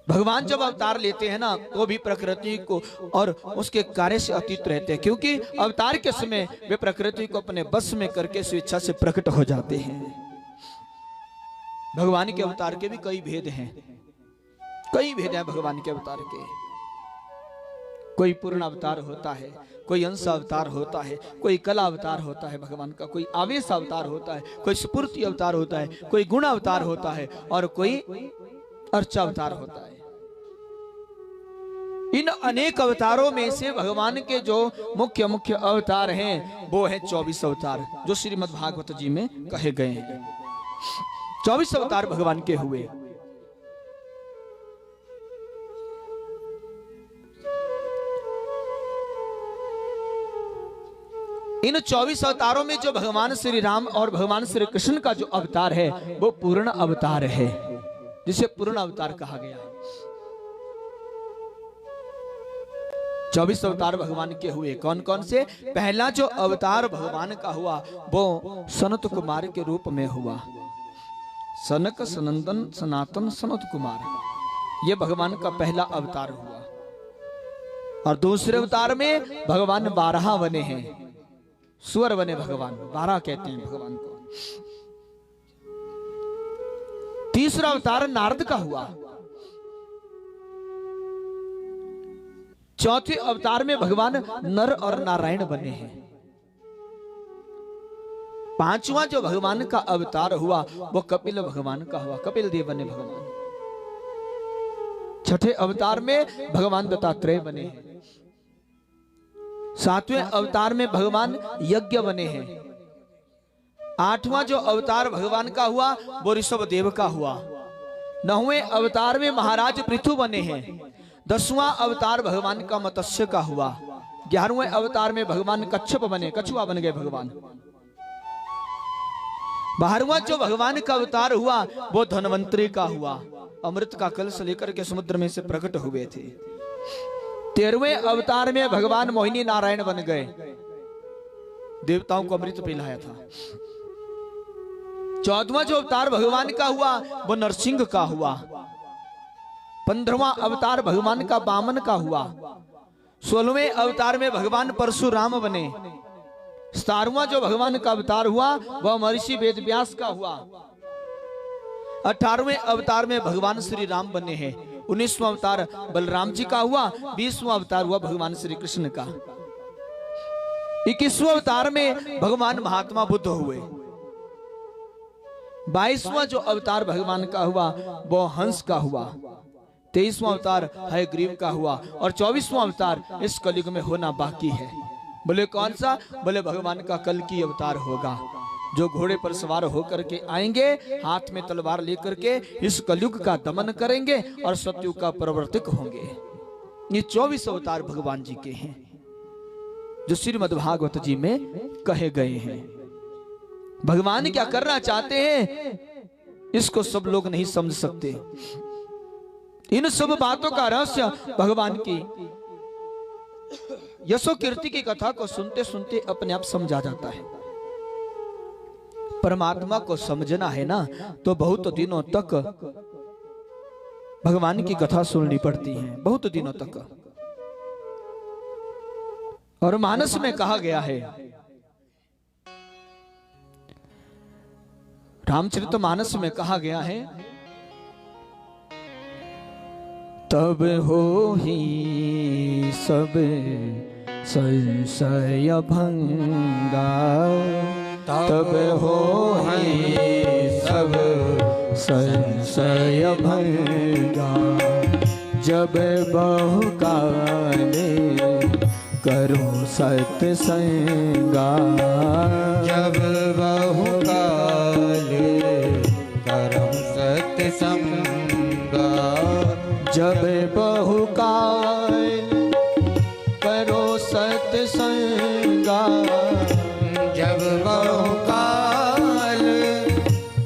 भगवान जब अवतार लेते हैं ना तो भी प्रकृति को और उसके कार्य से अतीत रहते हैं, क्योंकि अवतार के समय वे प्रकृति को अपने बस में करके स्वेच्छा से प्रकट हो जाते हैं। भगवान के अवतार के भी कई भेद हैं, कई भेद हैं भगवान के अवतार के। कोई पूर्ण अवतार होता है, कोई अंश अवतार होता है, कोई कला अवतार होता है भगवान का, कोई आवेश अवतार होता है, कोई स्फूर्ति अवतार होता है, कोई गुण अवतार होता है और कोई अर्चा अवतार होता है। इन अनेक अवतारों में से भगवान के जो मुख्य मुख्य अवतार हैं वो है 24 अवतार, जो श्रीमद् भागवत जी में कहे गए हैं। 24 अवतार भगवान के हुए। इन 24 अवतारों में जो भगवान श्री राम और भगवान श्री कृष्ण का जो अवतार है वो पूर्ण अवतार है, जिसे पूर्ण अवतार कहा गया है। 24 अवतार भगवान के हुए। कौन कौन से? पहला जो अवतार भगवान का हुआ वो सनत कुमार के रूप में हुआ। सनक सनंदन सनातन सनत कुमार, ये भगवान का पहला अवतार हुआ। और दूसरे अवतार में भगवान 12 बने हैं, सुअर बने भगवान, 12 कहते हैं भगवान को। तीसरा अवतार नारद का हुआ। चौथे अवतार में भगवान नर और नारायण बने हैं। पांचवा जो भगवान का अवतार हुआ वो कपिल भगवान का हुआ, कपिल देव बने भगवान। छठे अवतार में भगवान दत्तात्रेय बने हैं। 7वें अवतार में भगवान यज्ञ बने हैं। 8वां जो अवतार भगवान का हुआ वो ऋषभ देव का हुआ। 9वें अवतार में महाराज पृथु बने हैं। 10वां अवतार भगवान का मत्स्य का हुआ। 11वें अवतार में भगवान कच्छप बने, कछुआ बन गए भगवान। 12वां जो भगवान का अवतार हुआ वो धन्वंतरी का हुआ, अमृत का कलश लेकर के समुद्र में से प्रकट हुए थे। 13वें अवतार में भगवान मोहिनी नारायण बन गए, देवताओं को अमृत पिलाया था। 14वां जो अवतार भगवान का हुआ वो नरसिंह का हुआ। 15वां अवतार भगवान का वामन का हुआ। 16वें अवतार में भगवान परशुराम बने। 17वां जो भगवान का अवतार हुआ वह महर्षि वेदव्यास का हुआ। 18वें अवतार में भगवान श्री राम बने हैं। 19वां अवतार बलराम जी का हुआ। 20वां अवतार हुआ भगवान श्री कृष्ण का। 21वां अवतार में भगवान महात्मा बुद्ध हुए। 22वां जो अवतार भगवान का हुआ वो हंस का हुआ। 23वां अवतार हयग्रीव का हुआ और 24वां अवतार इस कलयुग में होना बाकी है। बोले कौन सा? बोले भगवान का कल की अवतार होगा, जो घोड़े पर सवार होकर के आएंगे, हाथ में तलवार लेकर के इस कलयुग का दमन करेंगे और सतयुग का प्रवर्तक होंगे। ये 24 अवतार भगवान जी के हैं जो श्रीमद् भागवत जी में कहे गए हैं। भगवान क्या करना चाहते हैं इसको सब लोग नहीं समझ सकते। इन सब बातों का रहस्य भगवान की यशो कीर्ति की कथा को सुनते सुनते अपने आप समझा जाता है। परमात्मा को समझना है ना तो बहुत दिनों तक भगवान की कथा सुननी पड़ती है, बहुत दिनों तक। और मानस में कहा गया है, रामचरितमानस में कहा गया है, तब हो ही सब संशय भंगा, तब हो ही सब संशय भंगा। जब बहुकाले करो सत्संगा। जब बहुकाले करम सत्संगा। जब बहुकाल करो सत्संगा। जब बहुकाल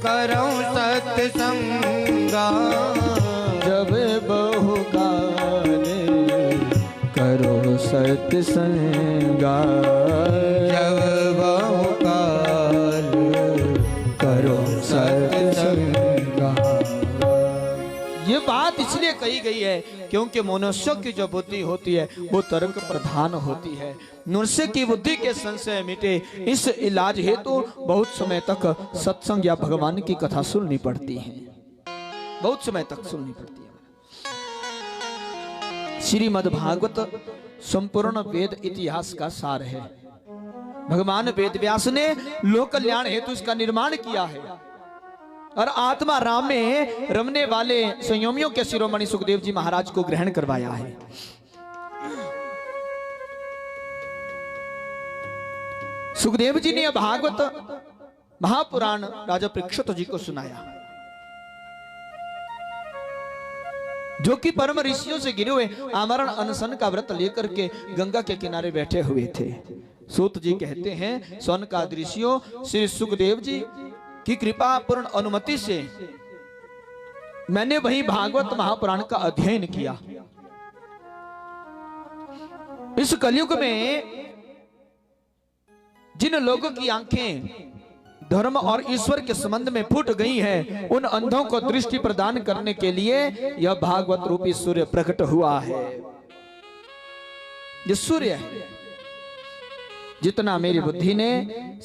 करो सत्संगा। जब बहुकाल करो सत्संगा। जब बहुकाल करो सत्संगा। ये बात इसलिए कही गई है क्योंकि मनुष्य की जो बुद्धि होती है वो तर्क प्रधान होती है। मनुष्य की बुद्धि के संशय मिटे, इस इलाज हेतु बहुत समय तक सत्संग या भगवान की कथा सुननी पड़ती है। बहुत समय तक सुननी पड़ती है। श्रीमद् भागवत संपूर्ण वेद इतिहास का सार है। भगवान वेद व्यास ने लोक कल्याण हेतु इसका निर्माण किया है और आत्मा राम में रमने वाले संयमियों के शिरोमणि सुखदेव जी महाराज को ग्रहण करवाया है। सुखदेव जी ने भागवत महापुराण राजा परीक्षित जी को सुनाया, जो कि परम ऋषियों से गिरे हुए आमरण अनशन का व्रत लेकर के गंगा के किनारे बैठे हुए थे। सूत जी कहते हैं, सौनकादि ऋषियों श्री सुखदेव जी की कृपा पूर्ण अनुमति से मैंने वही भागवत महापुराण का अध्ययन किया। इस कलयुग में जिन लोगों की आंखें धर्म और ईश्वर के संबंध में फूट गई हैं, उन अंधों को दृष्टि प्रदान करने के लिए यह भागवत रूपी सूर्य प्रकट हुआ है। ये सूर्य है। जितना मेरी बुद्धि ने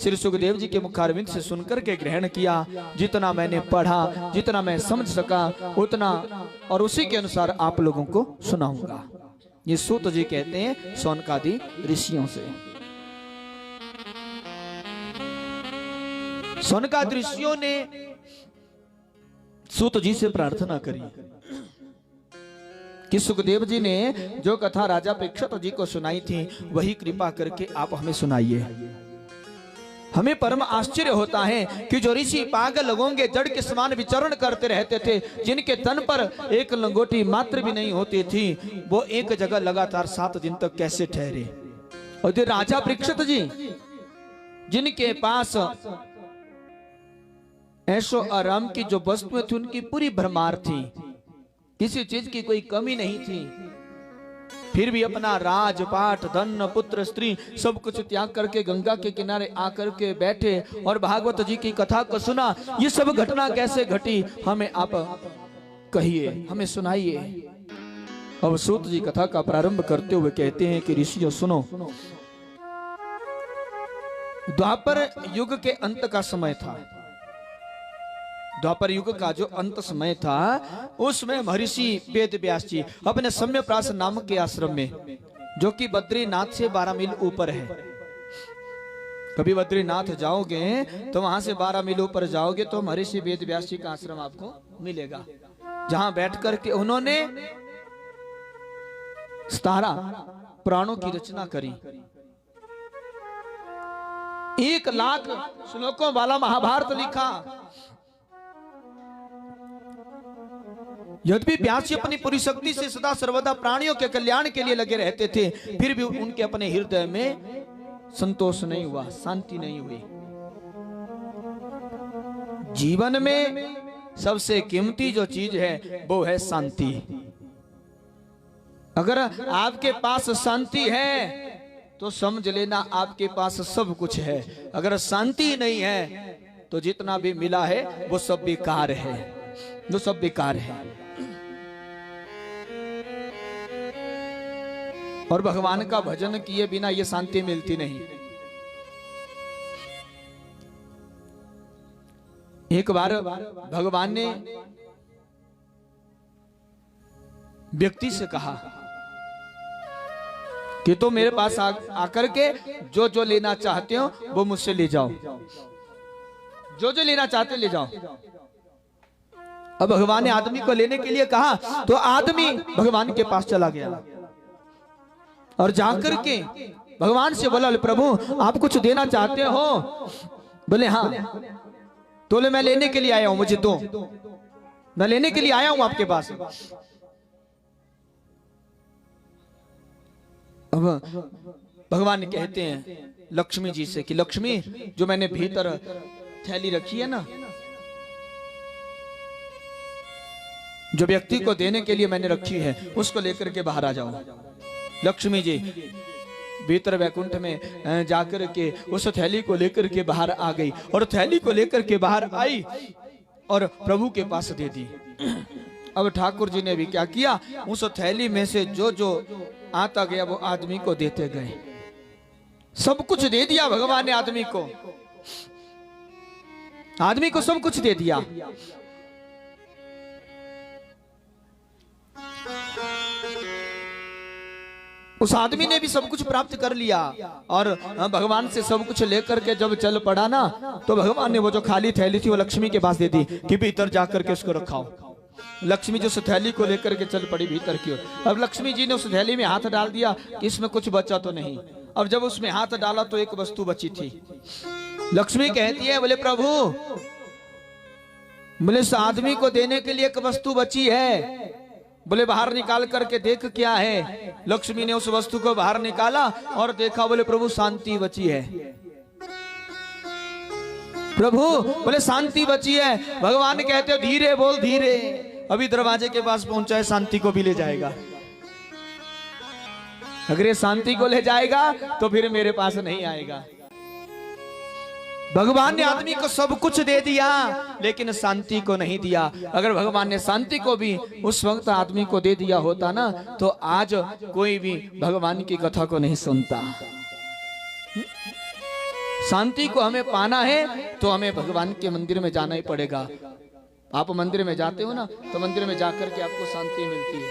श्री सुखदेव जी के मुखारविंद से सुनकर के ग्रहण किया, जितना मैंने पढ़ा, जितना मैं समझ सका, उतना और उसी के अनुसार आप लोगों को सुनाऊंगा। ये सूत जी कहते हैं सौनकादि ऋषियों से। सौनकादि ऋषियों ने सूत जी से प्रार्थना करी कि सुखदेव जी ने जो कथा राजा परीक्षित जी को सुनाई थी वही कृपा करके आप हमें सुनाइए। हमें परम आश्चर्य होता है कि जो ऋषि पागल होंगे जड़ के समान विचरण करते रहते थे, जिनके तन पर एक लंगोटी मात्र भी नहीं होती थी, वो एक जगह लगातार 7 दिन तक कैसे ठहरे। और जो राजा परीक्षित जी जिनके पास ऐशो आराम की जो वस्तुएं थी उनकी पूरी भरमार थी, किसी चीज की कोई कमी नहीं थी, फिर भी अपना राजपाट धन पुत्र स्त्री सब कुछ त्याग करके गंगा के किनारे आकर के बैठे और भागवत जी की कथा को सुना। ये सब घटना कैसे घटी हमें आप कहिए, हमें सुनाइए। अब सूत जी कथा का प्रारंभ करते हुए कहते हैं कि ऋषियों सुनो, द्वापर युग के अंत का समय था। द्वापर युग का जो अंत समय था उसमें महर्षि वेद व्यास जी अपने सम्यप्रास नामक के आश्रम में, जो कि बद्रीनाथ से 12 मील ऊपर है। कभी बद्रीनाथ जाओगे तो वहां से 12 मील ऊपर जाओगे तो महर्षि वेद व्यास जी का आश्रम आपको मिलेगा, जहां बैठ करके उन्होंने 17 पुराणों की रचना करी। 1 लाख श्लोकों वाला महाभारत लिखा। यद्यपि व्यास जी अपनी पूरी शक्ति से सदा सर्वदा प्राणियों के कल्याण के लिए लगे रहते थे, फिर भी उनके अपने हृदय में संतोष नहीं हुआ, शांति नहीं हुई। जीवन में सबसे कीमती जो चीज है वो है शांति। अगर आपके पास शांति है तो समझ लेना आपके पास सब कुछ है। अगर शांति नहीं है तो जितना भी मिला है वो सब बेकार है, वो सब बेकार है। और भगवान का भजन किए बिना ये शांति मिलती नहीं। एक बार भगवान ने व्यक्ति से कहा कि तुम मेरे पास आकर के जो जो लेना चाहते हो वो मुझसे ले जाओ, जो जो लेना चाहते ले जाओ। अब भगवान ने आदमी को लेने के लिए कहा, तो आदमी भगवान के पास चला गया और जाकर के भगवान से बोला, प्रभु आप कुछ देना चाहते हो? बोले हाँ। तो बोले मैं लेने के लिए आया हूं, मुझे दो, मैं लेने के लिए आया हूं आपके पास। अब भगवान कहते हैं लक्ष्मी जी से कि लक्ष्मी, जो मैंने भीतर थैली रखी है ना, जो व्यक्ति को देने के लिए मैंने रखी है, उसको लेकर के बाहर आ जाओ। लक्ष्मी जी भीतर वैकुंठ में जाकर के उस थैली को लेकर के बाहर आ गई और थैली को लेकर के बाहर आई और प्रभु के पास दे दी। अब ठाकुर जी ने भी क्या किया, उस थैली में से जो जो आता गया वो आदमी को देते गए। सब कुछ दे दिया भगवान ने आदमी को, आदमी को सब कुछ दे दिया। उस आदमी ने भी सब कुछ प्राप्त कर लिया और भगवान से सब कुछ लेकर के जब चल पड़ा ना, तो भगवान ने वो जो खाली थैली थी वो लक्ष्मी के पास दे दी कि भीतर जाकर के उसको रखाओ। लक्ष्मी जो उस थैली को लेकर के चल पड़ी भीतर की ओर। अब लक्ष्मी जी ने उस थैली में हाथ डाल दिया कि इसमें कुछ बचा तो नहीं। अब जब उसमें हाथ डाला तो एक वस्तु बची थी। लक्ष्मी कहती है, बोले प्रभु, बोले इस आदमी को देने के लिए एक वस्तु बची है। बोले बाहर निकाल करके देख क्या है। लक्ष्मी ने उस वस्तु को बाहर निकाला और देखा, बोले प्रभु शांति बची है। प्रभु बोले शांति बची है। भगवान कहते हो धीरे बोल, धीरे, अभी दरवाजे के पास पहुंचा है, शांति को भी ले जाएगा। अगर ये शांति को ले जाएगा तो फिर मेरे पास नहीं आएगा। भगवान ने आदमी को सब कुछ दे दिया लेकिन शांति को नहीं दिया। अगर भगवान ने शांति को भी उस वक्त आदमी को दे दिया होता ना, तो आज कोई भी भगवान की कथा को नहीं सुनता। शांति को हमें पाना है तो हमें भगवान के मंदिर में जाना ही पड़ेगा। आप मंदिर में जाते हो ना, तो मंदिर में जाकर के आपको शांति मिलती है।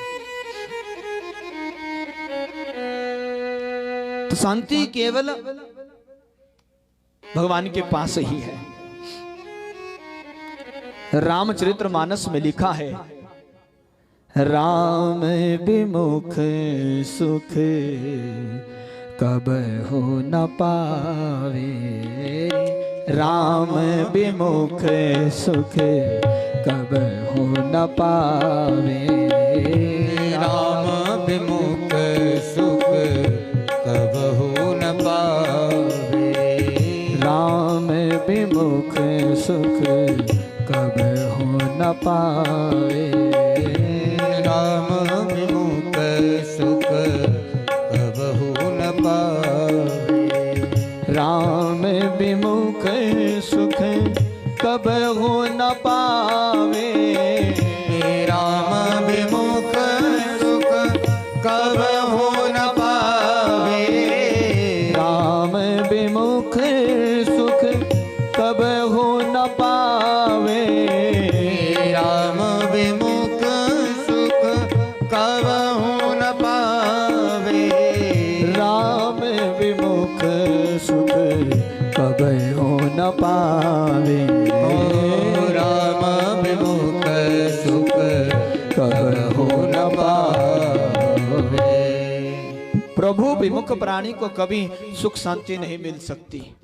तो शांति केवल भगवान के पास ही है। रामचरितमानस में लिखा है, राम विमुख सुख कब हो न पावे, राम विमुख सुख कब हो न पावे, राम विमुख सुख कब हो न पावे, राम विमुख सुख कब हो न पावे, राम विमुख सुख कब हो न पावे, राम विमुख सुख कब हो न पावे, राम विमुख सुख कब हो न पावे, राम विमुख सुख कब हो न पावे, राम विमुख सुख कब हो न पावे, राम विमुख सुख कब हो न पावे, राम विमुख सुख कब हो न पावे। प्रभु विमुख प्राणी को कभी सुख शांति नहीं मिल सकती।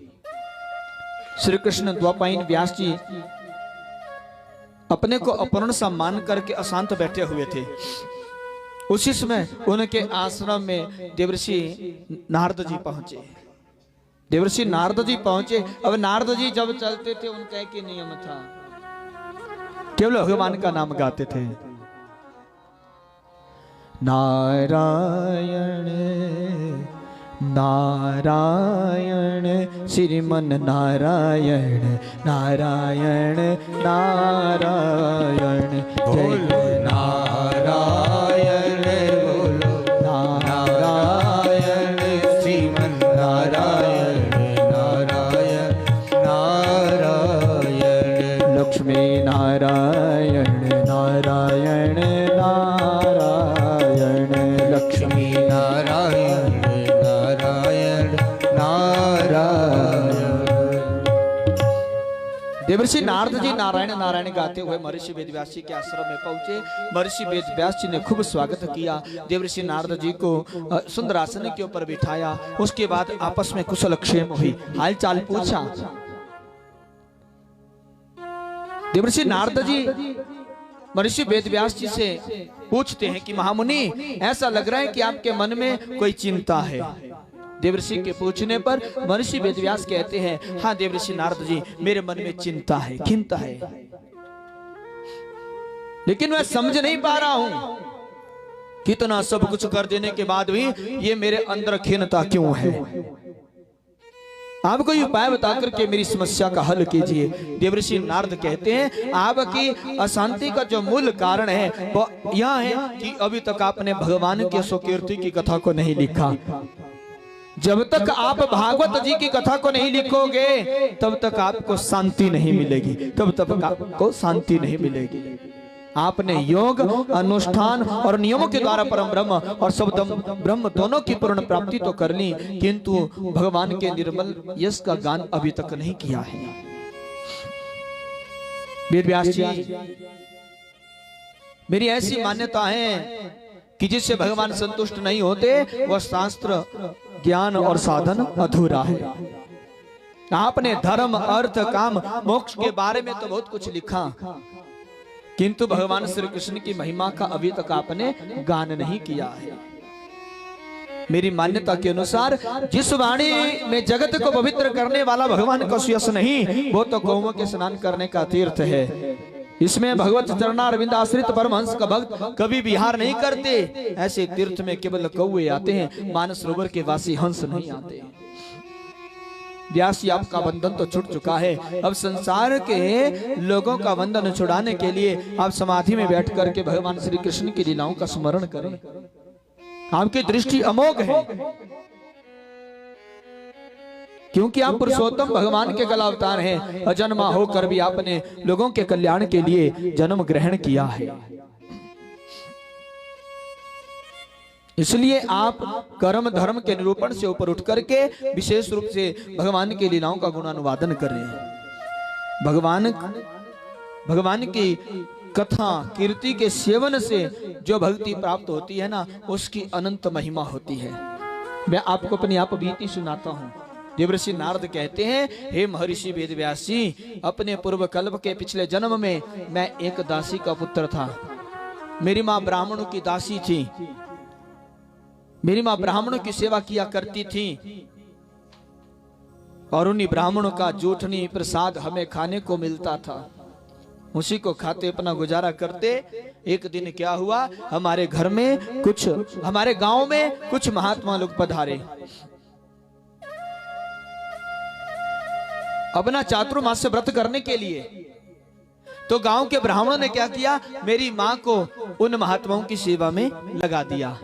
श्री कृष्ण द्वापायन व्यास जी अपने को अपर्ण सा मान करके अशांत बैठे हुए थे। उसी समय उनके आश्रम में देवर्षि नारद जी पहुंचे। देवर्षि नारद जी पहुंचे। अब नारद जी जब चलते थे उनका एक ही नियम था, केवल भगवान का नाम गाते थे। नारायण नारायण श्रीमन नारायण नारायण नारायण बोलो नारायण, बोलो नारायण, श्रीमन नारायण नारायण नारायण, लक्ष्मी नारायण नारायण नारायण, लक्ष्मी नारायण नारायण नारायण। देवर्षि नारद जी नारायण नारायण गाते हुए महर्षि वेदव्यास जी के आश्रम में पहुंचे। महर्षि वेदव्यास जी ने खूब स्वागत किया। देवर्षि नारद जी को सुंदर आसन के ऊपर बिठाया। उसके बाद आपस में कुशल क्षेम हुई, हाल चाल पूछा। देवर्षि नारद जी महर्षि वेदव्यास जी से पूछते हैं कि महामुनि, ऐसा लग रहा है कि आपके मन में कोई चिंता है। देवर्षि के पूछने पर महर्षि वेदव्यास कहते हैं, हाँ देवर्षि नारद जी, मेरे मन में चिंता है, खिंता है, लेकिन मैं समझ नहीं पा रहा हूं कितना सब कुछ कर देने के बाद भी ये मेरे अंदर खिन्नता क्यों है। आप कोई उपाय बता करके मेरी समस्या का हल कीजिए। देवर्षि नारद कहते हैं, आपकी अशांति का जो मूल कारण है वो यह है कि अभी तक आपने भगवान के स्वकीर्ति की कथा को नहीं लिखा। जब तक आप भागवत जी की कथा को नहीं लिखोगे तब तक आपको शांति नहीं मिलेगी, तब तक आपको शांति नहीं मिलेगी। आपने योग, अनुष्ठान और नियमों के द्वारा परम ब्रह्म और शब्द ब्रह्म दोनों की पूर्ण प्राप्ति तो कर ली, किंतु भगवान के निर्मल यश का गान अभी तक नहीं किया है। वेदव्यास जी, मेरी ऐसी मान्यता है कि जिससे भगवान संतुष्ट नहीं होते वह शास्त्र, ज्ञान और साधन अधूरा है। आपने धर्म, अर्थ, काम, मोक्ष के बारे में तो बहुत कुछ लिखा, किंतु भगवान श्री कृष्ण की महिमा का अभी तक आपने गान नहीं किया है। मेरी मान्यता के अनुसार जिस वाणी में जगत को पवित्र करने वाला भगवान का यश नहीं, वो तो गौओं के स्नान करने का तीर्थ है। इसमें भगवत चरणारविंद आश्रित परमहंस का भक्त कभी विहार नहीं करते। ऐसे तीर्थ में केवल कौवे आते हैं, मानस सरोवर के वासी हंस नहीं आते। व्यास जी, आपका बंधन तो छूट चुका है। अब संसार के लोगों का बंधन छुड़ाने के लिए आप समाधि में बैठ करके भगवान श्री कृष्ण की लीलाओं का स्मरण करें। आपकी दृष्टि अमोघ है, क्योंकि आप पुरुषोत्तम भगवान के कल अवतार हैं। अजन्मा होकर भी आपने लोगों के कल्याण के लिए जन्म ग्रहण किया है। इसलिए आप कर्म धर्म के निरूपण से ऊपर उठ करके विशेष रूप से भगवान की लीलाओं का गुणानुवादन कर रहे हैं। भगवान की कथा कीर्ति के सेवन से जो भक्ति प्राप्त होती है ना, उसकी अनंत महिमा होती है। मैं आपको अपनी आप बीती सुनाता हूँ। देवर्षि नारद कहते हैं, हे महर्षि वेदव्यास जी, अपने पूर्व कल्प के पिछले जन्म में मैं एक दासी का पुत्र था। मेरी माँ ब्राह्मणों की दासी थी। मेरी माँ ब्राह्मणों की सेवा किया करती थी और उन्हीं ब्राह्मणों का जूठनी प्रसाद हमें खाने को मिलता था। उसी को खाते अपना गुजारा करते। एक दिन क्या हुआ, हमारे घर में हमारे गांव में कुछ महात्मा लोग पधारे। अपना चातुर्मास्य व्रत करने के लिए। तो गांव के ब्राह्मणों ने क्या किया, मेरी माँ को उन महात्माओं की सेवा में लगा दिया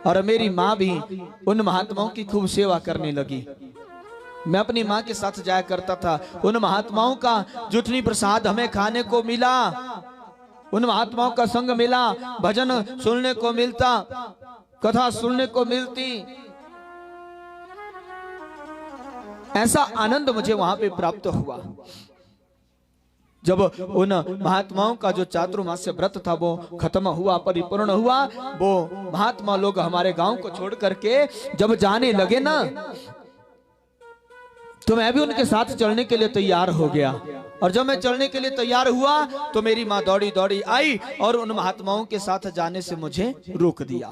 और मेरी माँ भी उन महात्माओं की खूब सेवा करने लगी। मैं अपनी माँ के साथ जाया करता था। उन महात्माओं का जूठनी प्रसाद हमें खाने को मिला, उन महात्माओं का संग मिला, भजन सुनने को मिलता, कथा सुनने को मिलती। ऐसा आनंद मुझे वहां पे प्राप्त हुआ। जब उन महात्माओं का जो चातुर्मास्य व्रत था वो खत्म हुआ, परिपूर्ण हुआ, वो महात्मा लोग हमारे गांव को छोड़ करके जब जाने लगे ना, तो मैं भी उनके साथ चलने के लिए तैयार हो गया। और जब मैं चलने के लिए तैयार हुआ तो मेरी माँ दौड़ी दौड़ी आई और उन महात्माओं के साथ जाने से मुझे रोक दिया।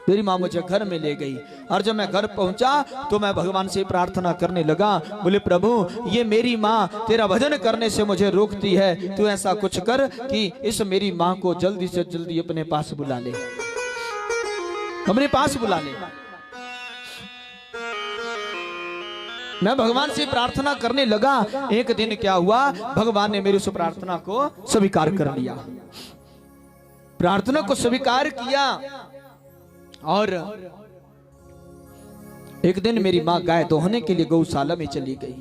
मेरी माँ मुझे घर में ले गई और जब मैं घर पहुंचा तो मैं भगवान से प्रार्थना करने लगा, बोले प्रभु, ये मेरी माँ तेरा भजन करने से मुझे रोकती है, तू ऐसा कुछ कर कि इस मेरी माँ को जल्दी से जल्दी अपने पास बुला ले, अपने पास बुला ले। मैं भगवान से प्रार्थना करने लगा। एक दिन क्या हुआ, भगवान ने मेरी उस प्रार्थना को स्वीकार कर लिया, प्रार्थना को स्वीकार किया। और एक दिन मेरी माँ गाय दोहने के लिए गौशाला में चली गई।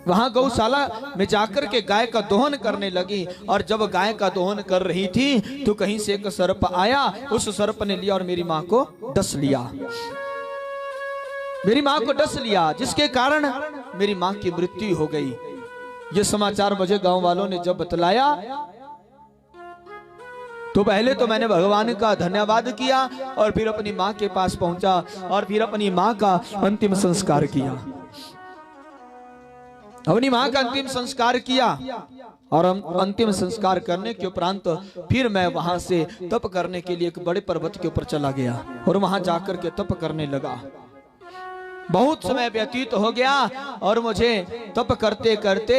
वहां गौशाला में जाकर के गाय का दोहन करने लगी और जब गाय का दोहन कर रही थी तो कहीं से एक सर्प आया। उस सर्प ने लिया और मेरी माँ को डस लिया, मेरी माँ को डस लिया, जिसके कारण मेरी माँ की मृत्यु हो गई। ये समाचार मुझे गांव वालों ने जब बतलाया तो पहले तो मैंने भगवान का धन्यवाद किया और फिर अपनी मां के पास पहुंचा और फिर अपनी मां का अंतिम संस्कार किया। अपनी मां का अंतिम संस्कार किया और अंतिम संस्कार करने के उपरांत फिर मैं वहां से तप करने के लिए एक बड़े पर्वत के ऊपर चला गया और वहां जाकर के तप करने लगा। बहुत समय व्यतीत हो गया और मुझे तप करते करते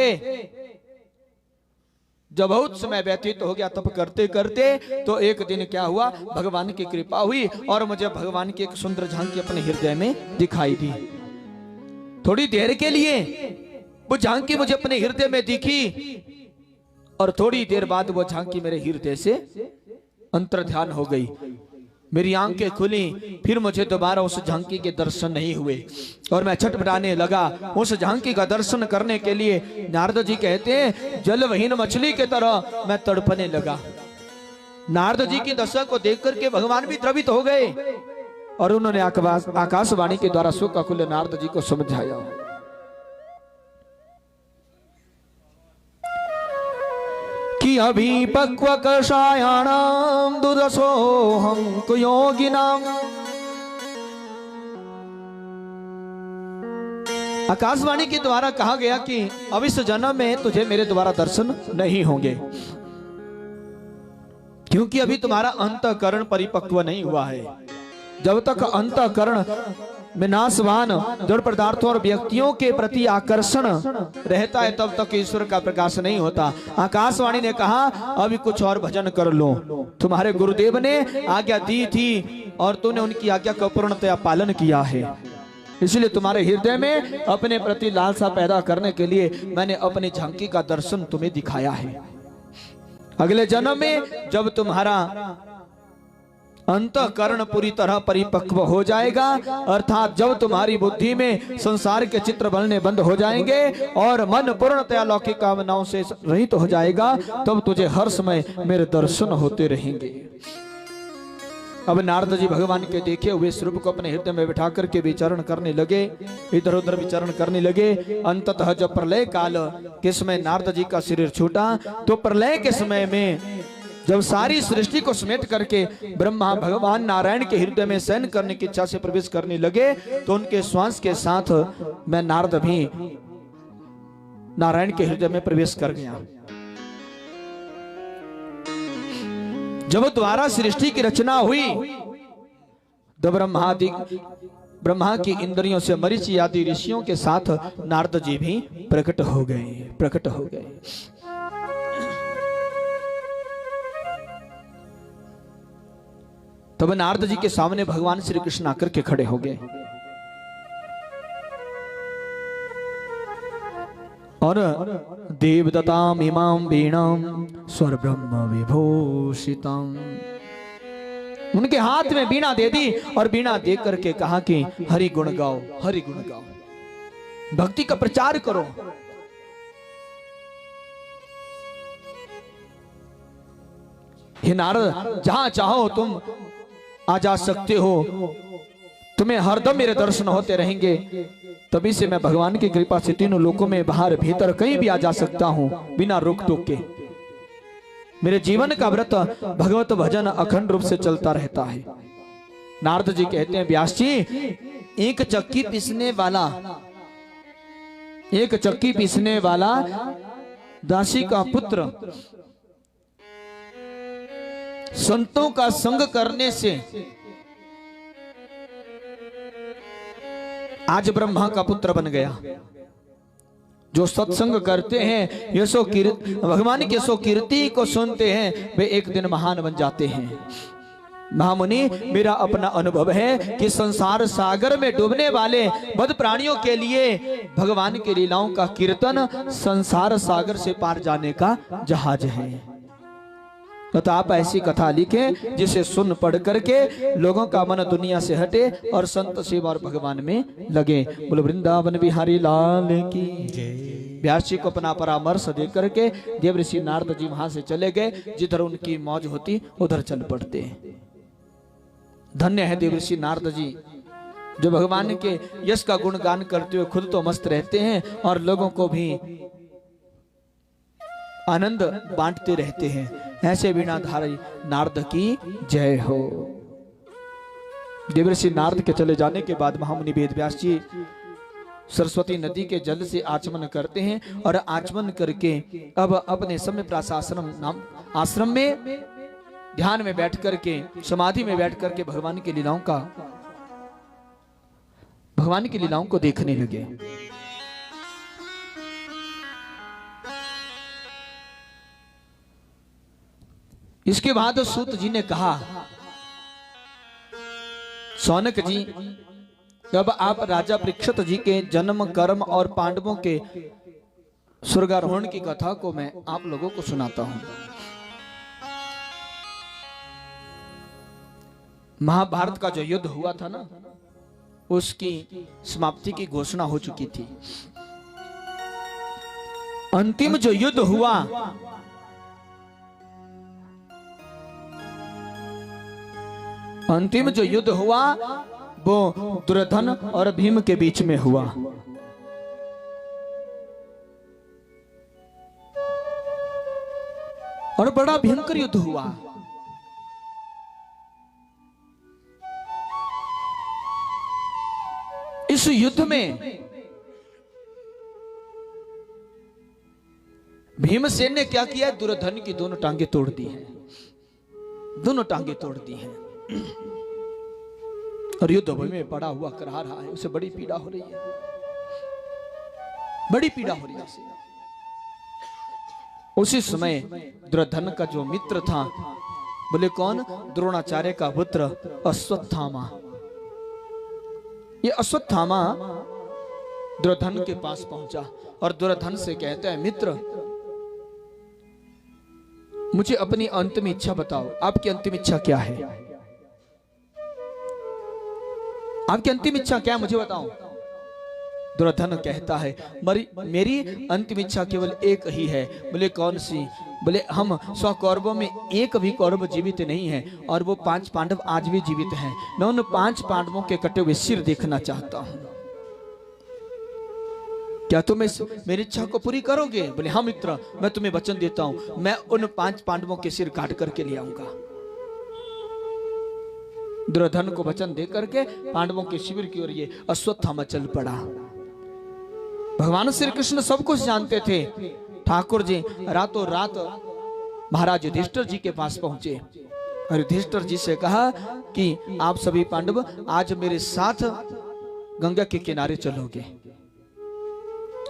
जब बहुत समय व्यतीत हो गया तप करते करते तो एक दिन क्या हुआ, भगवान की कृपा हुई और मुझे भगवान की एक सुंदर झांकी अपने हृदय में दिखाई दी। थोड़ी देर के लिए वो झांकी मुझे अपने हृदय में दिखी और थोड़ी देर बाद वो झांकी मेरे हृदय से अंतर्ध्यान हो गई। मेरी आंखें खुली, फिर मुझे दोबारा उस झांकी के दर्शन नहीं हुए और मैं छटपटाने लगा उस झांकी का दर्शन करने के लिए। नारद जी कहते हैं जलविहीन मछली के तरह मैं तड़पने लगा। नारद जी की दशा को देख करके भगवान भी द्रवित हो गए और उन्होंने आकाशवाणी के द्वारा शोकाकुल नारद जी को समझाया। कि अभी पक्व कषायाणाम दुदसोहम कुयोगिनाम। आकाशवाणी के द्वारा कहा गया कि अब इस जन्म में तुझे मेरे द्वारा दर्शन नहीं होंगे क्योंकि अभी तुम्हारा अंतःकरण परिपक्व नहीं हुआ है। जब तक अंतःकरण में नाशवान जड़ पदार्थों और व्यक्तियों के प्रति आकर्षण रहता है तब तक ईश्वर का प्रकाश नहीं होता। आकाशवाणी ने कहा अभी कुछ और भजन कर लो। तुम्हारे गुरुदेव ने आज्ञा दी थी और तूने उनकी आज्ञा का पूर्णतया पालन किया है, इसलिए तुम्हारे हृदय में अपने प्रति लालसा पैदा करने के लिए मैंने अपनी झांकी का दर्शन तुम्हें दिखाया है। अगले जन्म में जब तुम्हारा अंतःकरण पूरी तरह परिपक्व हो जाएगा, अर्थात जब तुम्हारी बुद्धि में संसार के चित्र बनने बंद हो जाएंगे और मन पूर्णतया लौकिक कामनाओं से रहित हो जाएगा, तब तुझे हर समय मेरे दर्शन होते रहेंगे। अब नारद जी भगवान के देखे हुए स्वरूप को अपने हृदय में बिठा करके विचरण करने लगे, इधर उधर विचरण करने लगे। अंततः जब प्रलय काल के समय नारद जी का शरीर छूटा तो प्रलय के समय में जब सारी सृष्टि को समेट करके ब्रह्मा भगवान नारायण के हृदय में शयन करने की इच्छा से प्रवेश करने लगे तो उनके श्वास के साथ मैं नारद भी नारायण के हृदय में प्रवेश कर गया। जब द्वारा सृष्टि की रचना हुई तो ब्रह्मा की इंद्रियों से मरीचि आदि ऋषियों के साथ नारद जी भी प्रकट हो गए। तब नारद जी के सामने भगवान श्री कृष्ण आकर के खड़े हो गए और देवदताम इमाम वीणाम स्वर ब्रह्म विभूषितम, उनके हाथ में वीणा दे दी और वीणा दे करके कहा कि हरि गुण गाओ, हरि गुण गाओ, भक्ति का प्रचार करो। हे नारद, जहां चाहो तुम आ जा सकते हो, तुम्हें हरदम मेरे दर्शन होते रहेंगे। तभी से मैं भगवान की कृपा से तीनों लोकों में बाहर भीतर कहीं भी आ जा सकता हूं बिना रोक टोक के। मेरे जीवन का व्रत भगवत भजन अखंड रूप से चलता रहता है। नारद जी कहते हैं व्यास जी, एक चक्की पीसने वाला दासी का पुत्र संतों का संग करने से आज ब्रह्मा का पुत्र बन गया। जो सत्संग करते हैं, यशो कीर्ति भगवान की यशो कीर्ति को सुनते हैं, वे एक दिन महान बन जाते हैं। महामुनि, मेरा अपना अनुभव है कि संसार सागर में डूबने वाले बद प्राणियों के लिए भगवान की लीलाओं का कीर्तन संसार सागर से पार जाने का जहाज है। तो आप ऐसी कथा लिखें जिसे सुन पढ़ करके लोगों का मन दुनिया से हटे और संत सेवा और भगवान में लगे। बोलो वृंदावन बिहारी लाल की जय। व्यास जी को अपना परामर्श दे करके देव ऋषि नारद जी वहां से चले गए। जिधर उनकी मौज होती उधर चल पड़ते। धन्य है देव ऋषि नारद जी, जो भगवान के यश का गुणगान करते हुए खुद तो मस्त रहते हैं और लोगों को भी आनंद बांटते रहते हैं। ऐसे वीणाधारी नारद की जय हो। देवर्षि नारद के चले जाने के बाद महामुनि वेदव्यास जी सरस्वती नदी के जल से आचमन करते हैं और आचमन करके अब अपने समय प्रासाश्रम नाम आश्रम में ध्यान में बैठ करके, समाधि में बैठ करके भगवान की लीलाओं को देखने लगे। इसके बाद सूत जी ने कहा, सौनक जी, जब आप राजा परीक्षित जी के जन्म, कर्म और पांडवों के स्वर्गारोहण की कथा को मैं आप लोगों को सुनाता हूं। महाभारत का जो युद्ध हुआ था ना, उसकी समाप्ति की घोषणा हो चुकी थी। अंतिम जो युद्ध हुआ, वो दुर्योधन और भीम के बीच में हुआ। और बड़ा भयंकर युद्ध हुआ। इस युद्ध में भीमसेन ने क्या किया? दुर्योधन की दोनों टांगे तोड़ दी हैं, दोनों टांगे तोड़ दी हैं। और युद्ध भूमि में पड़ा हुआ करहा रहा है, उसे बड़ी पीड़ा हो रही है, बड़ी पीड़ा हो रही है उसे। उसी समय दुर्योधन का जो मित्र था, बोले कौन? द्रोणाचार्य का पुत्र अश्वत्थामा। ये अश्वत्थामा दुर्योधन के पास पहुंचा और दुर्योधन से कहता है, मित्र, मुझे अपनी अंतिम इच्छा बताओ। आपकी अंतिम इच्छा क्या है? आपकी अंतिम इच्छा क्या है, मुझे बताओ। दुर्योधन कहता है, मेरी अंतिम इच्छा केवल एक ही है। बोले कौन सी? बोले हम 100 कौरवों में एक भी कौरव जीवित नहीं है और वो 5 पांडव आज भी जीवित हैं। मैं उन 5 पांडवों के कटे हुए सिर देखना चाहता हूं। क्या तुम मेरी इच्छा को पूरी करोगे? बोले हाँ मित्र, मैं तुम्हें वचन देता हूं, मैं उन 5 पांडवों के सिर काट करके ले आऊंगा। दुर्योधन को वचन दे करके पांडवों के शिविर की ओर ये अश्वत्थामा चल पड़ा। भगवान श्री कृष्ण सब कुछ जानते थे। ठाकुर जी रातों रात महाराज युधिष्ठिर जी के पास पहुंचे और युधिष्ठिर जी से कहा कि आप सभी पांडव आज मेरे साथ गंगा के किनारे चलोगे।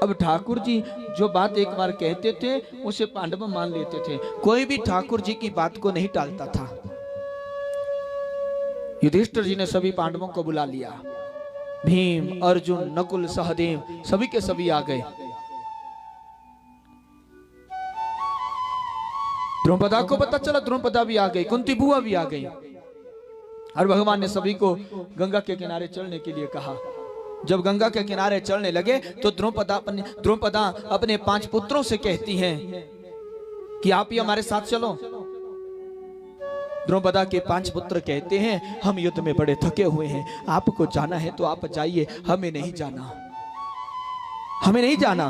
अब ठाकुर जी जो बात एक बार कहते थे उसे पांडव मान लेते थे। कोई भी ठाकुर जी की बात को नहीं टालता था। युधिष्ठिर जी ने सभी पांडवों को बुला लिया। भीम, अर्जुन, नकुल, सहदेव सभी के सभी आ गए। द्रौपदा को पता चला, द्रौपदा भी आ गई, कुंती बुआ भी आ गई। और भगवान ने सभी को गंगा के किनारे चलने के लिए कहा। जब गंगा के किनारे चलने लगे तो द्रौपदा अपने 5 पुत्रों से कहती हैं कि आप ही हमारे साथ चलो। द्रौपदा के 5 पुत्र कहते हैं, हम युद्ध में बड़े थके हुए हैं, आपको जाना है तो आप जाइए, हमें नहीं जाना, हमें नहीं जाना।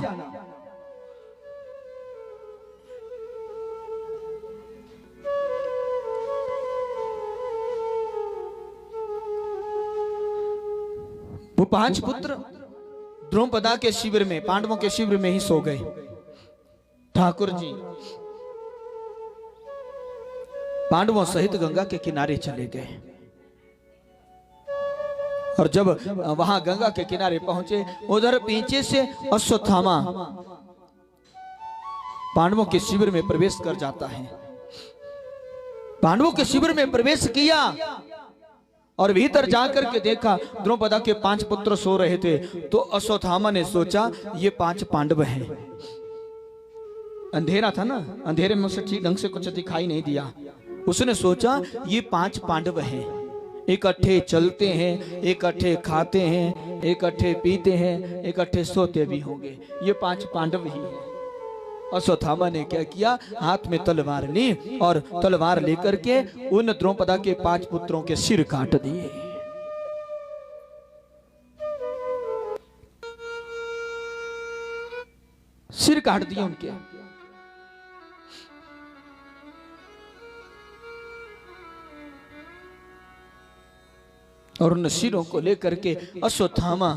वो 5 पुत्र द्रौपदा के शिविर में, पांडवों के शिविर में ही सो गए। ठाकुर जी पांडवों सहित गंगा के किनारे चले गए। और जब वहां गंगा के किनारे पहुंचे, उधर पीछे से अश्वत्थामा पांडवों के शिविर में प्रवेश कर जाता है। पांडवों के शिविर में प्रवेश किया और भीतर जाकर के देखा द्रौपदा के 5 पुत्र सो रहे थे। तो अश्वत्थामा ने सोचा ये 5 पांडव हैं। अंधेरा था ना, अंधेरे में उसे ठीक ढंग से कुछ दिखाई नहीं दिया। उसने सोचा ये 5 पांडव हैं, इकट्ठे चलते हैं, इकट्ठे खाते हैं, इकट्ठे पीते हैं, इकट्ठे सोते भी होंगे, ये 5 पांडव ही हैं। अश्वत्थामा ने क्या किया? हाथ में तलवार ली और तलवार लेकर के उन द्रौपदा के 5 पुत्रों के सिर काट दिए। सिर काट दिए उनके। और उन सिरों को लेकर के अश्वत्थामा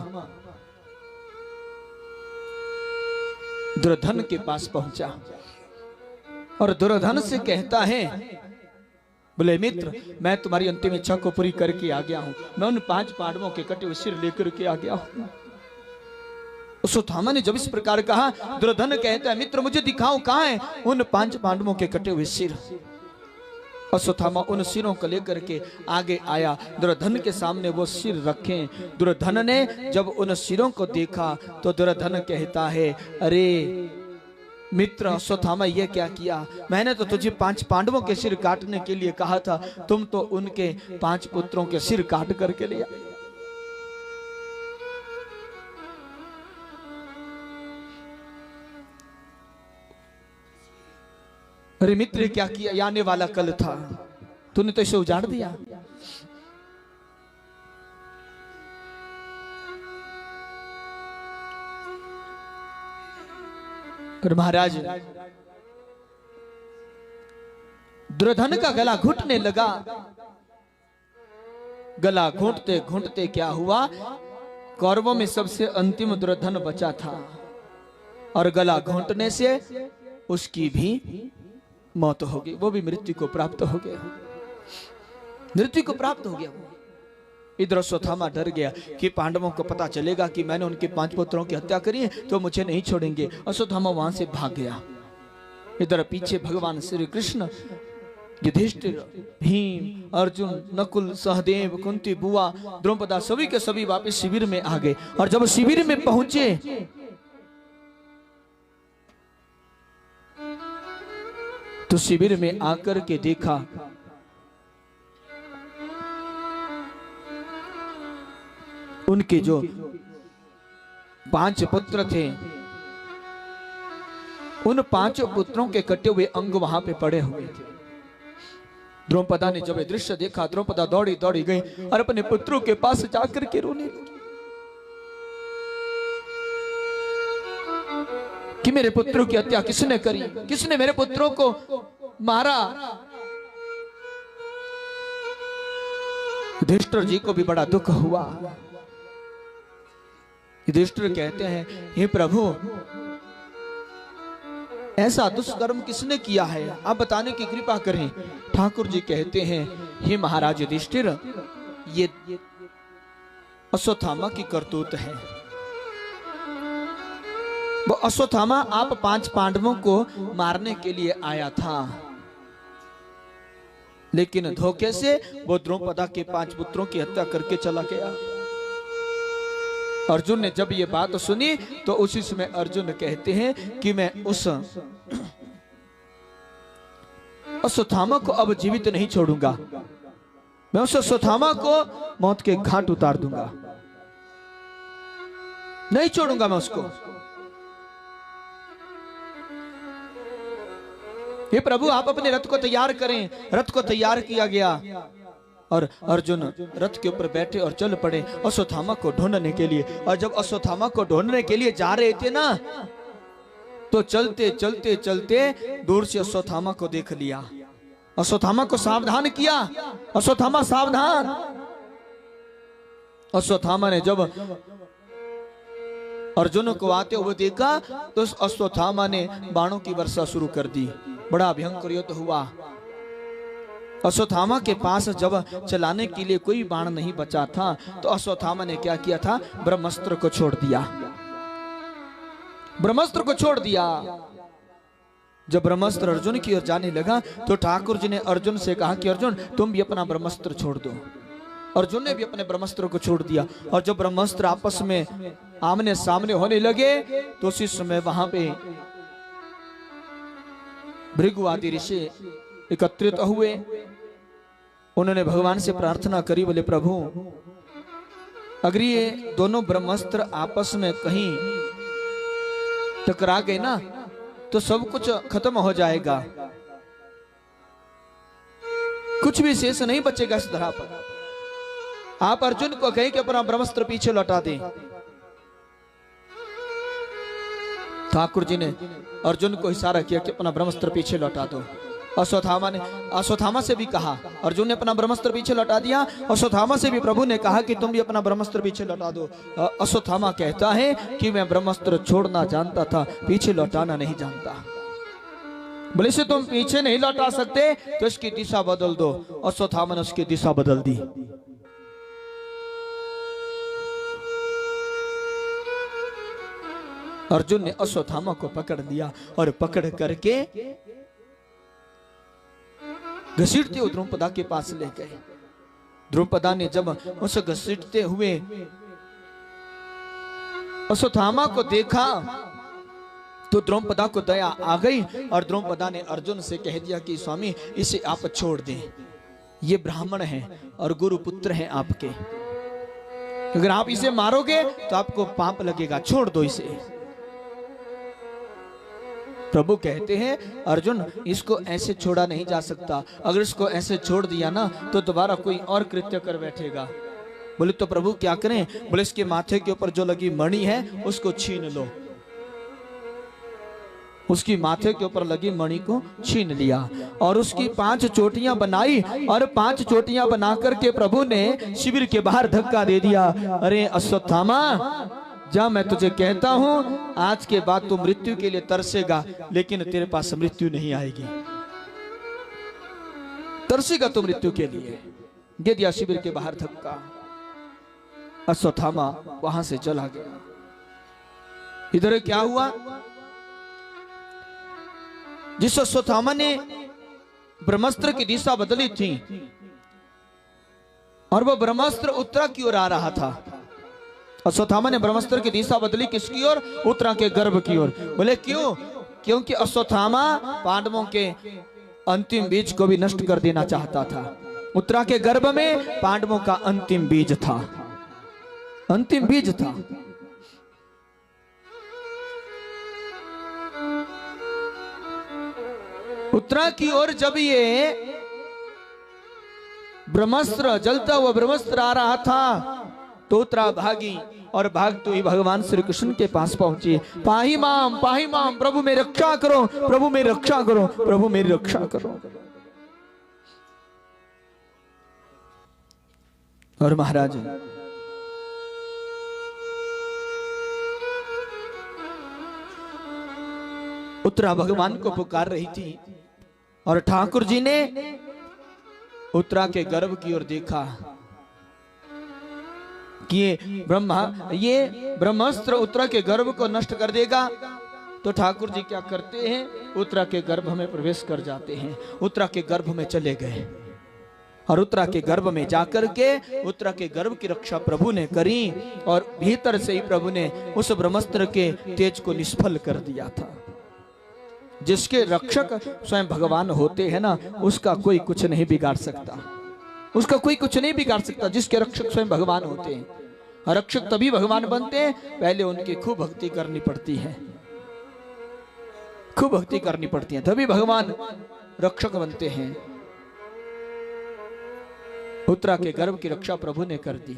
दुर्योधन के पास पहुंचा और दुर्योधन से कहता है, बोले मित्र, मैं तुम्हारी अंतिम इच्छा को पूरी करके आ गया हूं। मैं उन 5 पांडवों के कटे हुए सिर लेकर के आ गया हूं। अश्वत्थामा ने जब इस प्रकार कहा, दुर्योधन कहता है, मित्र मुझे दिखाओ कहां है उन 5 पांडवों के कटे हुए सिर। अश्वत्थामा उन सिरों को लेकर के आगे आया, दुर्योधन के सामने वो सिर रखे। दुर्योधन ने जब उन सिरों को देखा तो दुर्योधन कहता है, अरे मित्र अश्वत्थामा ये क्या किया? मैंने तो तुझे 5 पांडवों के सिर काटने के लिए कहा था, तुम तो उनके 5 पुत्रों के सिर काट करके लिया। अरे मित्र क्या किया? ये आने वाला कल था, तूने तो इसे उजाड़ दिया। और महाराज दुर्योधन का गला घुटने लगा। गला घुटते घुटते क्या हुआ, कौरवों में सबसे अंतिम दुर्योधन बचा था और गला घुटने से उसकी भी मौत हो गई, वो भी मृत्यु को प्राप्त हो गया, मृत्यु को प्राप्त हो गया। इधर अश्वत्थामा डर गया कि पांडवों को पता चलेगा कि मैंने उनके 5 पुत्रों की हत्या करी है तो मुझे नहीं छोड़ेंगे। अश्वत्थामा वहां से भाग गया। इधर पीछे भगवान श्री कृष्ण, युधिष्ठिर, भीम, अर्जुन, नकुल, सहदेव, कुंती, बुआ, द्रौपदा सभी के सभी वापस शिविर में आ गए। और जब शिविर में पहुंचे तो शिविर में आकर के देखा उनके जो 5 पुत्र थे, उन 5 पुत्रों के कटे हुए अंग वहां पे पड़े हुए थे। द्रौपदा ने जब ये दृश्य देखा, द्रौपदा दौड़ी दौड़ी गई और अपने पुत्रों के पास जाकर के रोने लगी कि मेरे पुत्रों की हत्या किसने करी, किसने मेरे पुत्रों को मारा। युधिष्ठिर जी को भी बड़ा दुख हुआ। युधिष्ठिर कहते हैं, हे प्रभु, ऐसा दुष्कर्म किसने किया है, आप बताने की कृपा करें। ठाकुर जी कहते हैं, हे महाराज युधिष्ठिर, ये अश्वत्थामा की करतूत है। वो अश्वत्थामा आप 5 पांडवों को मारने के लिए आया था, लेकिन धोखे से वो द्रौपदा के 5 पुत्रों की हत्या करके चला गया। अर्जुन ने जब ये बात सुनी तो उसी समय अर्जुन कहते हैं कि मैं उस अश्वत्थामा को अब जीवित नहीं छोड़ूंगा, मैं उस अश्वत्थामा को मौत के घाट उतार दूंगा, नहीं छोड़ूंगा मैं उसको। हे प्रभु, आप अपने रथ को तैयार करें। रथ को तैयार किया गया और अर्जुन रथ के ऊपर बैठे और चल पड़े अश्वत्थामा को ढूंढने के लिए। और जब अश्वत्थामा को ढूंढने के लिए जा रहे थे ना, तो चलते चलते चलते दूर से अश्वत्थामा को देख लिया, अश्वत्थामा को सावधान किया, अश्वत्थामा सावधान। अश्वत्थामा ने जब अर्जुन को आते हुए देखा तो अश्वत्थामा ने बाणों की वर्षा शुरू कर दी। बड़ा भयंकर युद्ध हुआ। अश्वत्थामा के पास जब चलाने के लिए कोई बाण नहीं बचा था तो अश्वत्थामा ने क्या किया था, ब्रह्मास्त्र को छोड़ दिया, ब्रह्मास्त्र को छोड़ दिया। जब ब्रह्मास्त्र अर्जुन की ओर जाने लगा तो ठाकुर जी ने अर्जुन से कहा कि अर्जुन तुम भी अपना ब्रह्मास्त्र छोड़ दो। अर्जुन ने भी अपने ब्रह्मास्त्र को छोड़ दिया। और जब ब्रह्मास्त्र आपस में आमने सामने होने लगे तो उसी समय वहां पे भृगु आदि ऋषि एकत्रित हुए। उन्होंने भगवान से प्रार्थना करी, बोले प्रभु, अगर ये दोनों ब्रह्मास्त्र आपस में कहीं टकरा गए ना तो सब कुछ खत्म हो जाएगा, कुछ भी शेष नहीं बचेगा इस धरा पर। आप अर्जुन को कहें कि अपना ब्रह्मास्त्र पीछे लौटा दें। ठाकुर जी ने अर्जुन को इशारा किया कि अपना ब्रह्मास्त्र पीछे लौटा दो। अश्वत्थामा से भी कहा, अर्जुन ने अपना ब्रह्मास्त्र पीछे लौटा दिया। अश्वत्थामा से भी प्रभु ने कहा कि तुम भी अपना ब्रह्मास्त्र पीछे लौटा दो। अश्वत्थामा कहता है कि मैं ब्रह्मास्त्र छोड़ना जानता था, पीछे लौटाना नहीं जानता। बोले से तुम पीछे नहीं लौटा सकते तो इसकी दिशा बदल दो। अश्वत्थामा ने उसकी दिशा बदल दी। अर्जुन ने अश्वत्थामा को पकड़ लिया और पकड़ करके घसीटते हुए द्रुपदा के पास ले गए। द्रुपदा ने जब उसे घसीटते हुए अश्वत्थामा को देखा तो द्रुपदा को दया आ गई और द्रुपदा ने अर्जुन से कह दिया कि स्वामी इसे आप छोड़ दें, ये ब्राह्मण है और गुरु पुत्र हैं आपके, अगर आप इसे मारोगे तो आपको पाप लगेगा, छोड़ दो इसे। प्रभु कहते हैं अर्जुन इसको ऐसे छोड़ा नहीं जा सकता, अगर इसको ऐसे छोड़ दिया ना तो दोबारा कोई और कृत्य कर बैठेगा। बोले तो प्रभु क्या करें? बोले इसके माथे के ऊपर जो लगी मणि है उसको छीन लो। उसकी माथे के ऊपर लगी मणि को छीन लिया और उसकी 5 चोटियां बनाई और 5 चोटियां बना करके प्रभु ने शिविर के बाहर धक्का दे दिया। अरे अश्वत्थामा जा, मैं तुझे कहता हूं आज के बाद तू मृत्यु के लिए तरसेगा लेकिन तेरे पास मृत्यु नहीं आएगी। तरसेगा तो मृत्यु के लिए। दे दिया शिविर के बाहर धक्का। अश्वत्थामा वहां से चला गया। इधर क्या हुआ? जिस अश्वत्थामा ने ब्रह्मास्त्र की दिशा बदली थी और वो ब्रह्मास्त्र उत्तरा की ओर आ रहा था। अश्वत्थामा ने ब्रह्मास्त्र की दिशा बदली किसकी ओर? उत्तरा के गर्भ की ओर। बोले क्यों? क्योंकि अश्वत्थामा पांडवों के अंतिम बीज को भी नष्ट कर देना चाहता था। उत्तरा के गर्भ में पांडवों का अंतिम बीज था, अंतिम बीज था। उत्तरा की ओर जब ये ब्रह्मास्त्र जलता हुआ ब्रह्मास्त्र आ रहा था तो उत्तरा भागी और भागते हुए भगवान श्री कृष्ण के पास पहुंची। पाही माम प्रभु मेरी रक्षा करो, प्रभु मेरी रक्षा करो, प्रभु मेरी रक्षा करो। और महाराज उत्तरा भगवान को पुकार रही थी और ठाकुर जी ने उत्तरा के गर्भ की ओर देखा कि ये ब्रह्मास्त्र उत्तरा के गर्भ को नष्ट कर देगा। तो ठाकुर जी क्या करते हैं? उत्तरा के गर्भ में प्रवेश कर जाते हैं। उत्तरा के गर्भ में चले गए और उत्तरा के गर्भ में जाकर के उत्तरा के गर्भ की रक्षा प्रभु ने करी और भीतर से ही प्रभु ने उस ब्रह्मास्त्र के तेज को निष्फल कर दिया था। जिसके रक्षक स्वयं भगवान होते हैं ना, उसका कोई कुछ नहीं बिगाड़ सकता, उसका कोई कुछ नहीं बिगाड़ सकता। जिसके रक्षक स्वयं भगवान होते हैं। रक्षक तभी भगवान बनते हैं, पहले उनकी खूब भक्ति करनी पड़ती है, खूब भक्ति करनी पड़ती है, तभी भगवान रक्षक बनते हैं। उत्तरा के गर्भ की रक्षा प्रभु ने कर दी।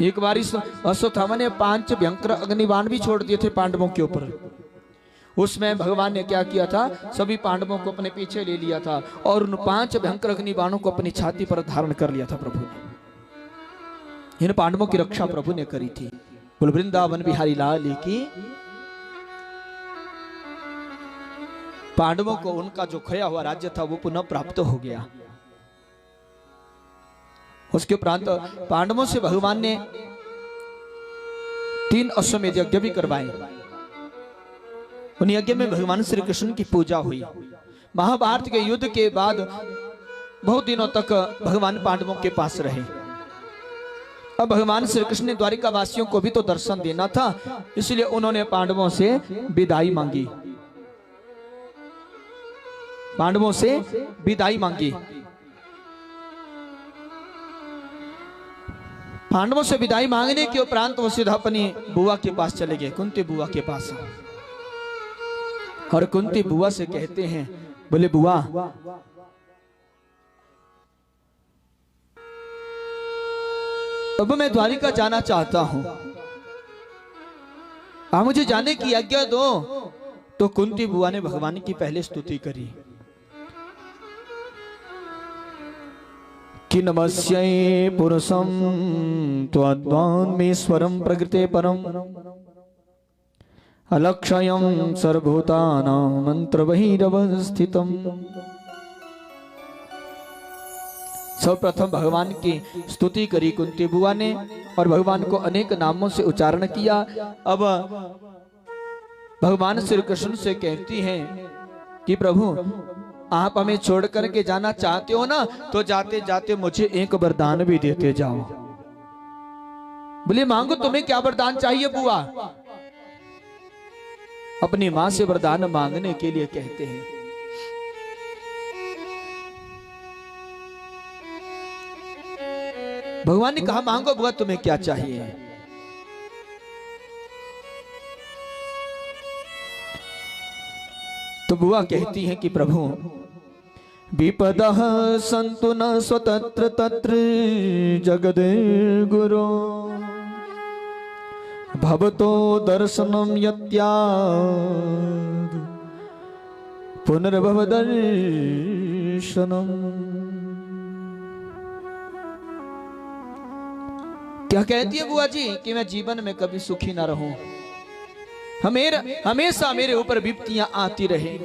एक बार अश्वत्थामा ने 5 भयंकर अग्निबाण भी छोड़ दिए थे पांडवों के ऊपर। उसमें भगवान ने क्या किया था? सभी पांडवों को अपने पीछे ले लिया था और उन 5 भयंकर अग्निबाणों को अपनी छाती पर धारण कर लिया था प्रभु ने। इन पांडवों की रक्षा प्रभु ने करी थी। बोल वृंदावन बिहारी लाल की। पांडवों को उनका जो खोया हुआ राज्य था वो पुनः प्राप्त हो गया। उसके उपरांत पांडवों से भगवान ने 3 अश्वमेध यज्ञ भी करवाए। उन यज्ञ में भगवान श्री कृष्ण की पूजा हुई। महाभारत के युद्ध के बाद बहुत दिनों तक भगवान पांडवों के पास रहे। अब भगवान श्री कृष्ण ने द्वारिका वासियों को भी तो दर्शन देना था, इसलिए उन्होंने पांडवों से विदाई मांगी, पांडवों से विदाई मांगी। पांडवों से विदाई मांगने के उपरांत वो सीधा अपनी बुआ के पास चले गए, कुंती बुआ के पास। और कुंती बुआ से कहते हैं, बोले बुआ अब मैं द्वारिका जाना चाहता हूं, आप मुझे जाने की आज्ञा दो। तो कुंती बुआ ने भगवान की पहले स्तुति करी कि नमस्यै पुरुषं त्वद्वान्मेश्वरं प्रकृते परम अलक्षयं सर्वभूतानां मंत्रबहिरवस्थितम्। सर्वप्रथम भगवान की स्तुति करी कुंती बुआ ने और भगवान को अनेक नामों से उच्चारण किया। अब भगवान श्री कृष्ण से कहती हैं कि प्रभु आप हमें छोड़ करके जाना चाहते हो ना, तो जाते जाते मुझे एक वरदान भी देते जाओ। बोले मांगो, तुम्हें क्या वरदान चाहिए बुआ? अपनी मां से वरदान मांगने के लिए कहते हैं। भगवान ने कहा मांगो बुआ, तुम्हें क्या चाहिए? तो बुआ कहती है कि प्रभु विपदः सन्तु न स्वतत्र तत्र जगद्गुरो भवतो दर्शनम यत्याग पुनर्भव दर्शनम। क्या कहती है बुआ जी कि मैं जीवन में कभी सुखी ना रहूं, हमेशा मेरे ऊपर विपत्तियां आती रहे।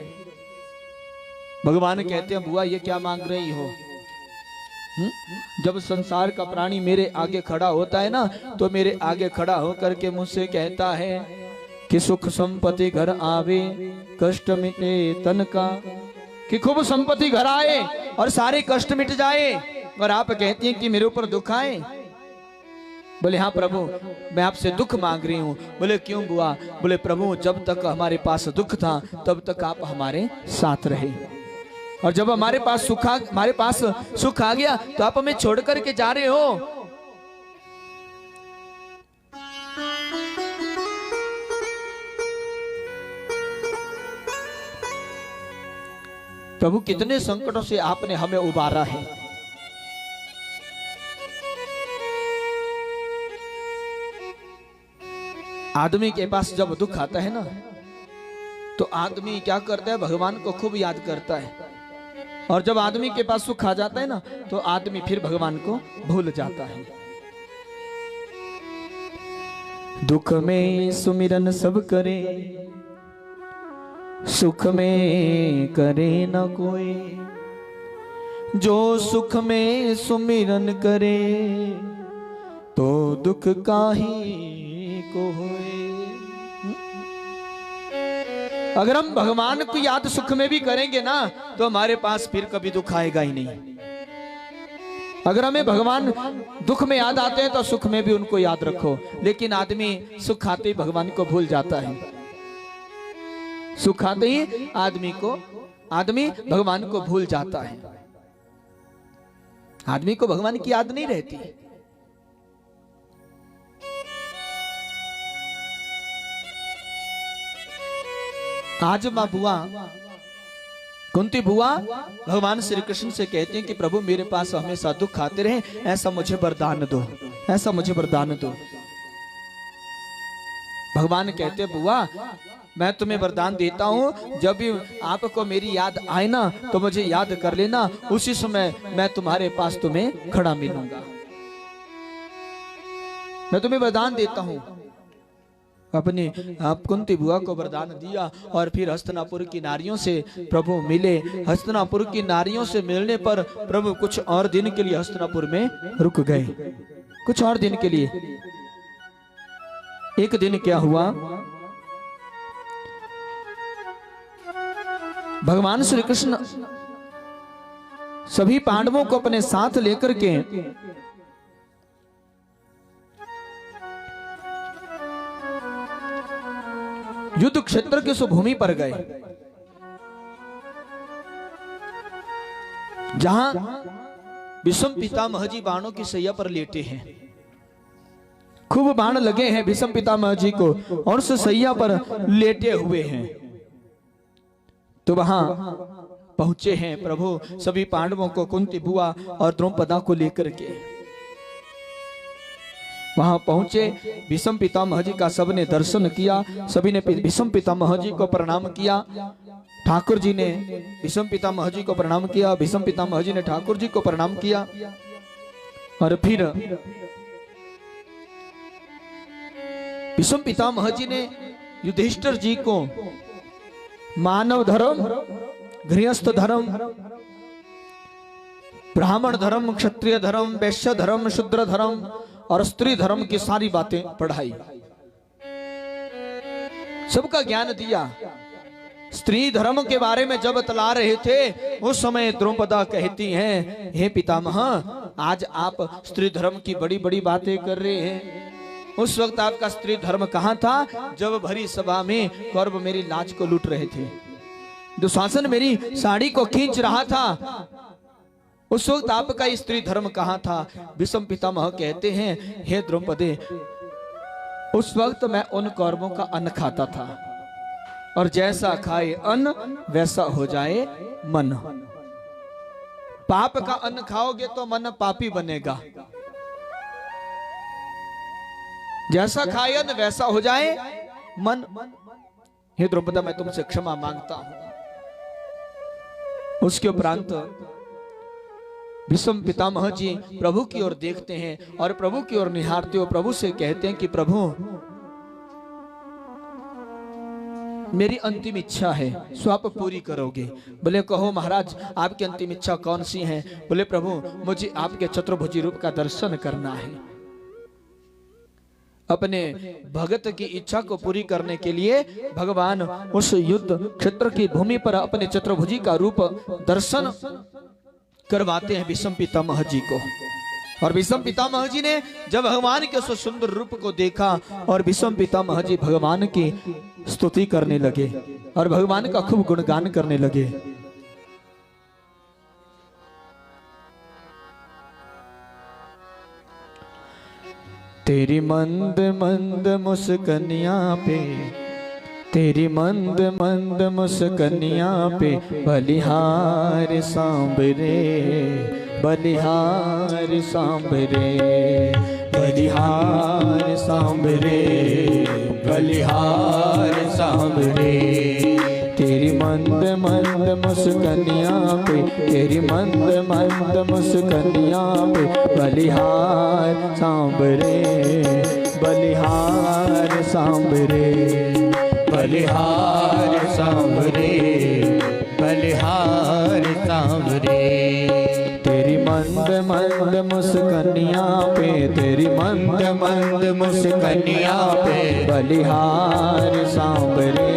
भगवान कहते हैं बुआ ये क्या मांग रही हो? जब संसार का प्राणी मेरे आगे खड़ा होता है ना, तो मेरे आगे खड़ा होकर के मुझसे कहता है कि सुख संपत्ति घर आवे कष्ट मिटे तन का, कि खूब संपत्ति घर आए और सारे कष्ट मिट जाए, और आप कहती हैं कि मेरे ऊपर दुख आए। बोले हाँ प्रभु मैं आपसे दुख मांग रही हूँ। बोले क्यों बुआ? बोले प्रभु जब तक हमारे पास दुख था तब तक आप हमारे साथ रहे, और जब हमारे पास सुख आ गया तो आप हमें छोड़ करके जा रहे हो। प्रभु कितने संकटों से आपने हमें उबारा है। आदमी के पास जब दुख आता है ना, तो आदमी क्या करता है? भगवान को खूब याद करता है, और जब आदमी के पास सुख आ जाता है ना, तो आदमी फिर भगवान को भूल जाता है। दुख में सुमिरन सब करे, सुख में करे न कोई, जो सुख में सुमिरन करे तो दुख काहे को होए। अगर हम भगवान को याद सुख में भी करेंगे ना, तो हमारे पास फिर कभी दुख आएगा ही नहीं। अगर हमें भगवान दुख में याद आते हैं तो सुख में भी उनको याद रखो। लेकिन आदमी सुख आते ही भगवान को भूल जाता है, सुख आते ही आदमी भगवान को भूल जाता है। आदमी को भगवान की याद नहीं रहती। आज मां बुआ कुंती बुआ भगवान श्री कृष्ण से कहते हैं कि प्रभु मेरे पास हमेशा दुख आते रहे, ऐसा मुझे वरदान दो, ऐसा मुझे वरदान दो। भगवान कहते हैं बुआ मैं तुम्हें वरदान देता हूं, जब भी आपको मेरी याद आए ना तो मुझे याद कर लेना, उसी समय मैं तुम्हारे पास तुम्हें खड़ा मिलूंगा। मैं तुम्हें वरदान देता हूं। अपनी आप कुंती बुआ को वरदान दिया और फिर हस्तिनापुर की नारियों से प्रभु मिले। हस्तिनापुर की नारियों से मिलने पर प्रभु कुछ और दिन के लिए हस्तिनापुर में रुक गए, कुछ और दिन के लिए। एक दिन क्या हुआ, भगवान श्री कृष्ण सभी पांडवों को अपने साथ लेकर के युद्ध क्षेत्र के सुभूमि पर गए, जहां भीष्म पितामह जी बाणों की सैया पर लेटे हैं। खूब बाण लगे हैं भीष्म पितामह जी को और उस सैया पर लेटे हुए हैं। तो वहां पहुंचे हैं प्रभु सभी पांडवों को, कुंती बुआ और द्रौपदा को लेकर के। वहां पहुंचे, भीष्म पितामह जी का सबने दर्शन किया, सभी ने भीष्म पितामह जी को प्रणाम किया। ठाकुर जी ने भीष्म पितामह जी को प्रणाम किया, भीष्म पितामह जी ने ठाकुर जी को प्रणाम किया। और फिर भीष्म पितामह जी ने युधिष्ठिर जी को मानव धर्म, गृहस्थ धर्म, ब्राह्मण धर्म, क्षत्रिय धर्म, वैश्य धर्म, शूद्र धर्म और स्त्री धर्म की सारी बातें पढ़ाई, सबका ज्ञान दिया। स्त्री धर्म के बारे में जब बतला रहे थे, उस समय द्रौपदा कहती हैं, हे पितामह, आज आप स्त्री धर्म की बड़ी बड़ी बातें कर रहे हैं। उस वक्त आपका स्त्री धर्म कहां था, जब भरी सभा में कौरव मेरी लाज को लूट रहे थे, दुशासन मेरी साड़ी को खींच रहा था, उस वक्त आपका स्त्री धर्म कहां था। भीष्म पितामह कहते हैं, हे द्रौपदी, उस वक्त मैं उन कौरवों का अन्न खाता था, और जैसा खाए अन्न वैसा हो जाए मन। पाप का अन्न खाओगे तो मन पापी बनेगा, जैसा खाए अन्न वैसा हो जाए मन। हे द्रौपदा, मैं तुमसे क्षमा मांगता हूं। उसके उपरांत भीष्म पितामह जी प्रभु की ओर देखते हैं और प्रभु की ओर निहारते हुए प्रभु से कहते हैं कि प्रभु, मेरी अंतिम इच्छा है, सो आप पूरी करोगे। बोले, कहो महाराज, आपकी अंतिम इच्छा कौन सी है? बोले, प्रभु, मुझे आपके चतुर्भुजी रूप का दर्शन करना है। अपने भगत की इच्छा को पूरी करने के लिए भगवान उस युद्ध क्षेत्र की भूमि पर अपने चतुर्भुजी का रूप दर्शन करवाते हैं भीष्म पितामह जी को। और भीष्म पितामह जी ने जब भगवान के उस सुंदर रूप को देखा, और भीष्म पितामह जी भगवान की स्तुति करने लगे और भगवान का खूब गुणगान करने लगे। तेरी मंद मंद मुस्कनिया पे, तेरी मंद मंद मुस्कनिया पे, बलिहार सांबरे, बलिहार सांबरे, बलिहार सांबरे, बलिहार सांबरे। तेरी मंद मंद मुस्कनिया पे, तेरी मंद मंद मुस्कनिया पे, बलिहार सांबरे, बलिहार सांबरे, बलिहार सांबरे, बलिहार सांबरे। तेरी मंद मंद मुस्कनिया पे, तेरी मंद मंद मुस्कनिया पे, बलिहार सांबरे,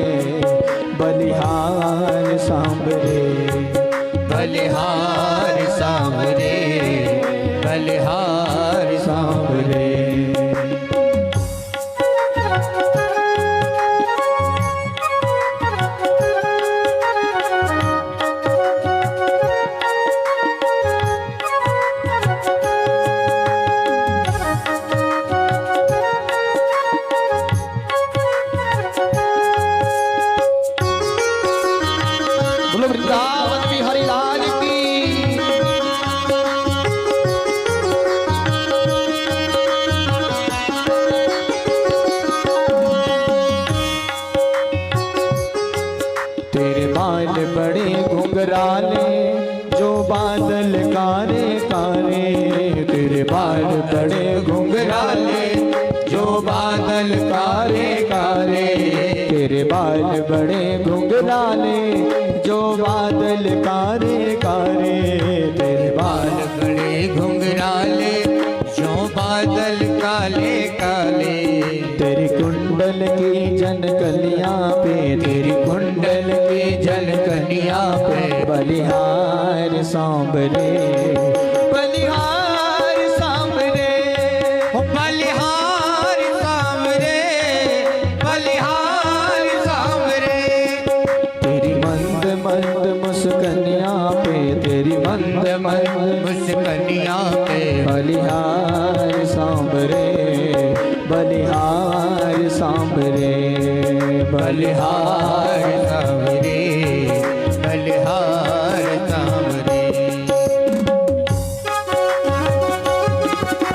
बलिहार सांबरे, बलिहार सांबरे, बलिहार सांबरे। वृंदावन बिहारी लाल की। तेरे बाल बड़े घुंघराले, जो बादल कारे कारे, तेरे बाल बड़े घुंघराले, जो बादल कारे कारे, तेरे बाल बड़े घुंघराले, जो बादल कारे कारे, तेरे बाल बड़े घुंघराले, जो बादल काले काले। तेरी कुंडल की जनकलियां पे, तेरी कुंडल की जनकलियां पे, बलिहार सांबरे, बलिहार सांबरे, बलिहार सांबरे, बलिहार सांबरे। तेरी मंद मंद मुस्कनिया पे, तेरी मंद मंद मुस्कनिया पे, बलिहार सांबरे, बलिहार सांबरे, बलिहार सांबरे, बलिहार सांबरे।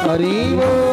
हरि बोल।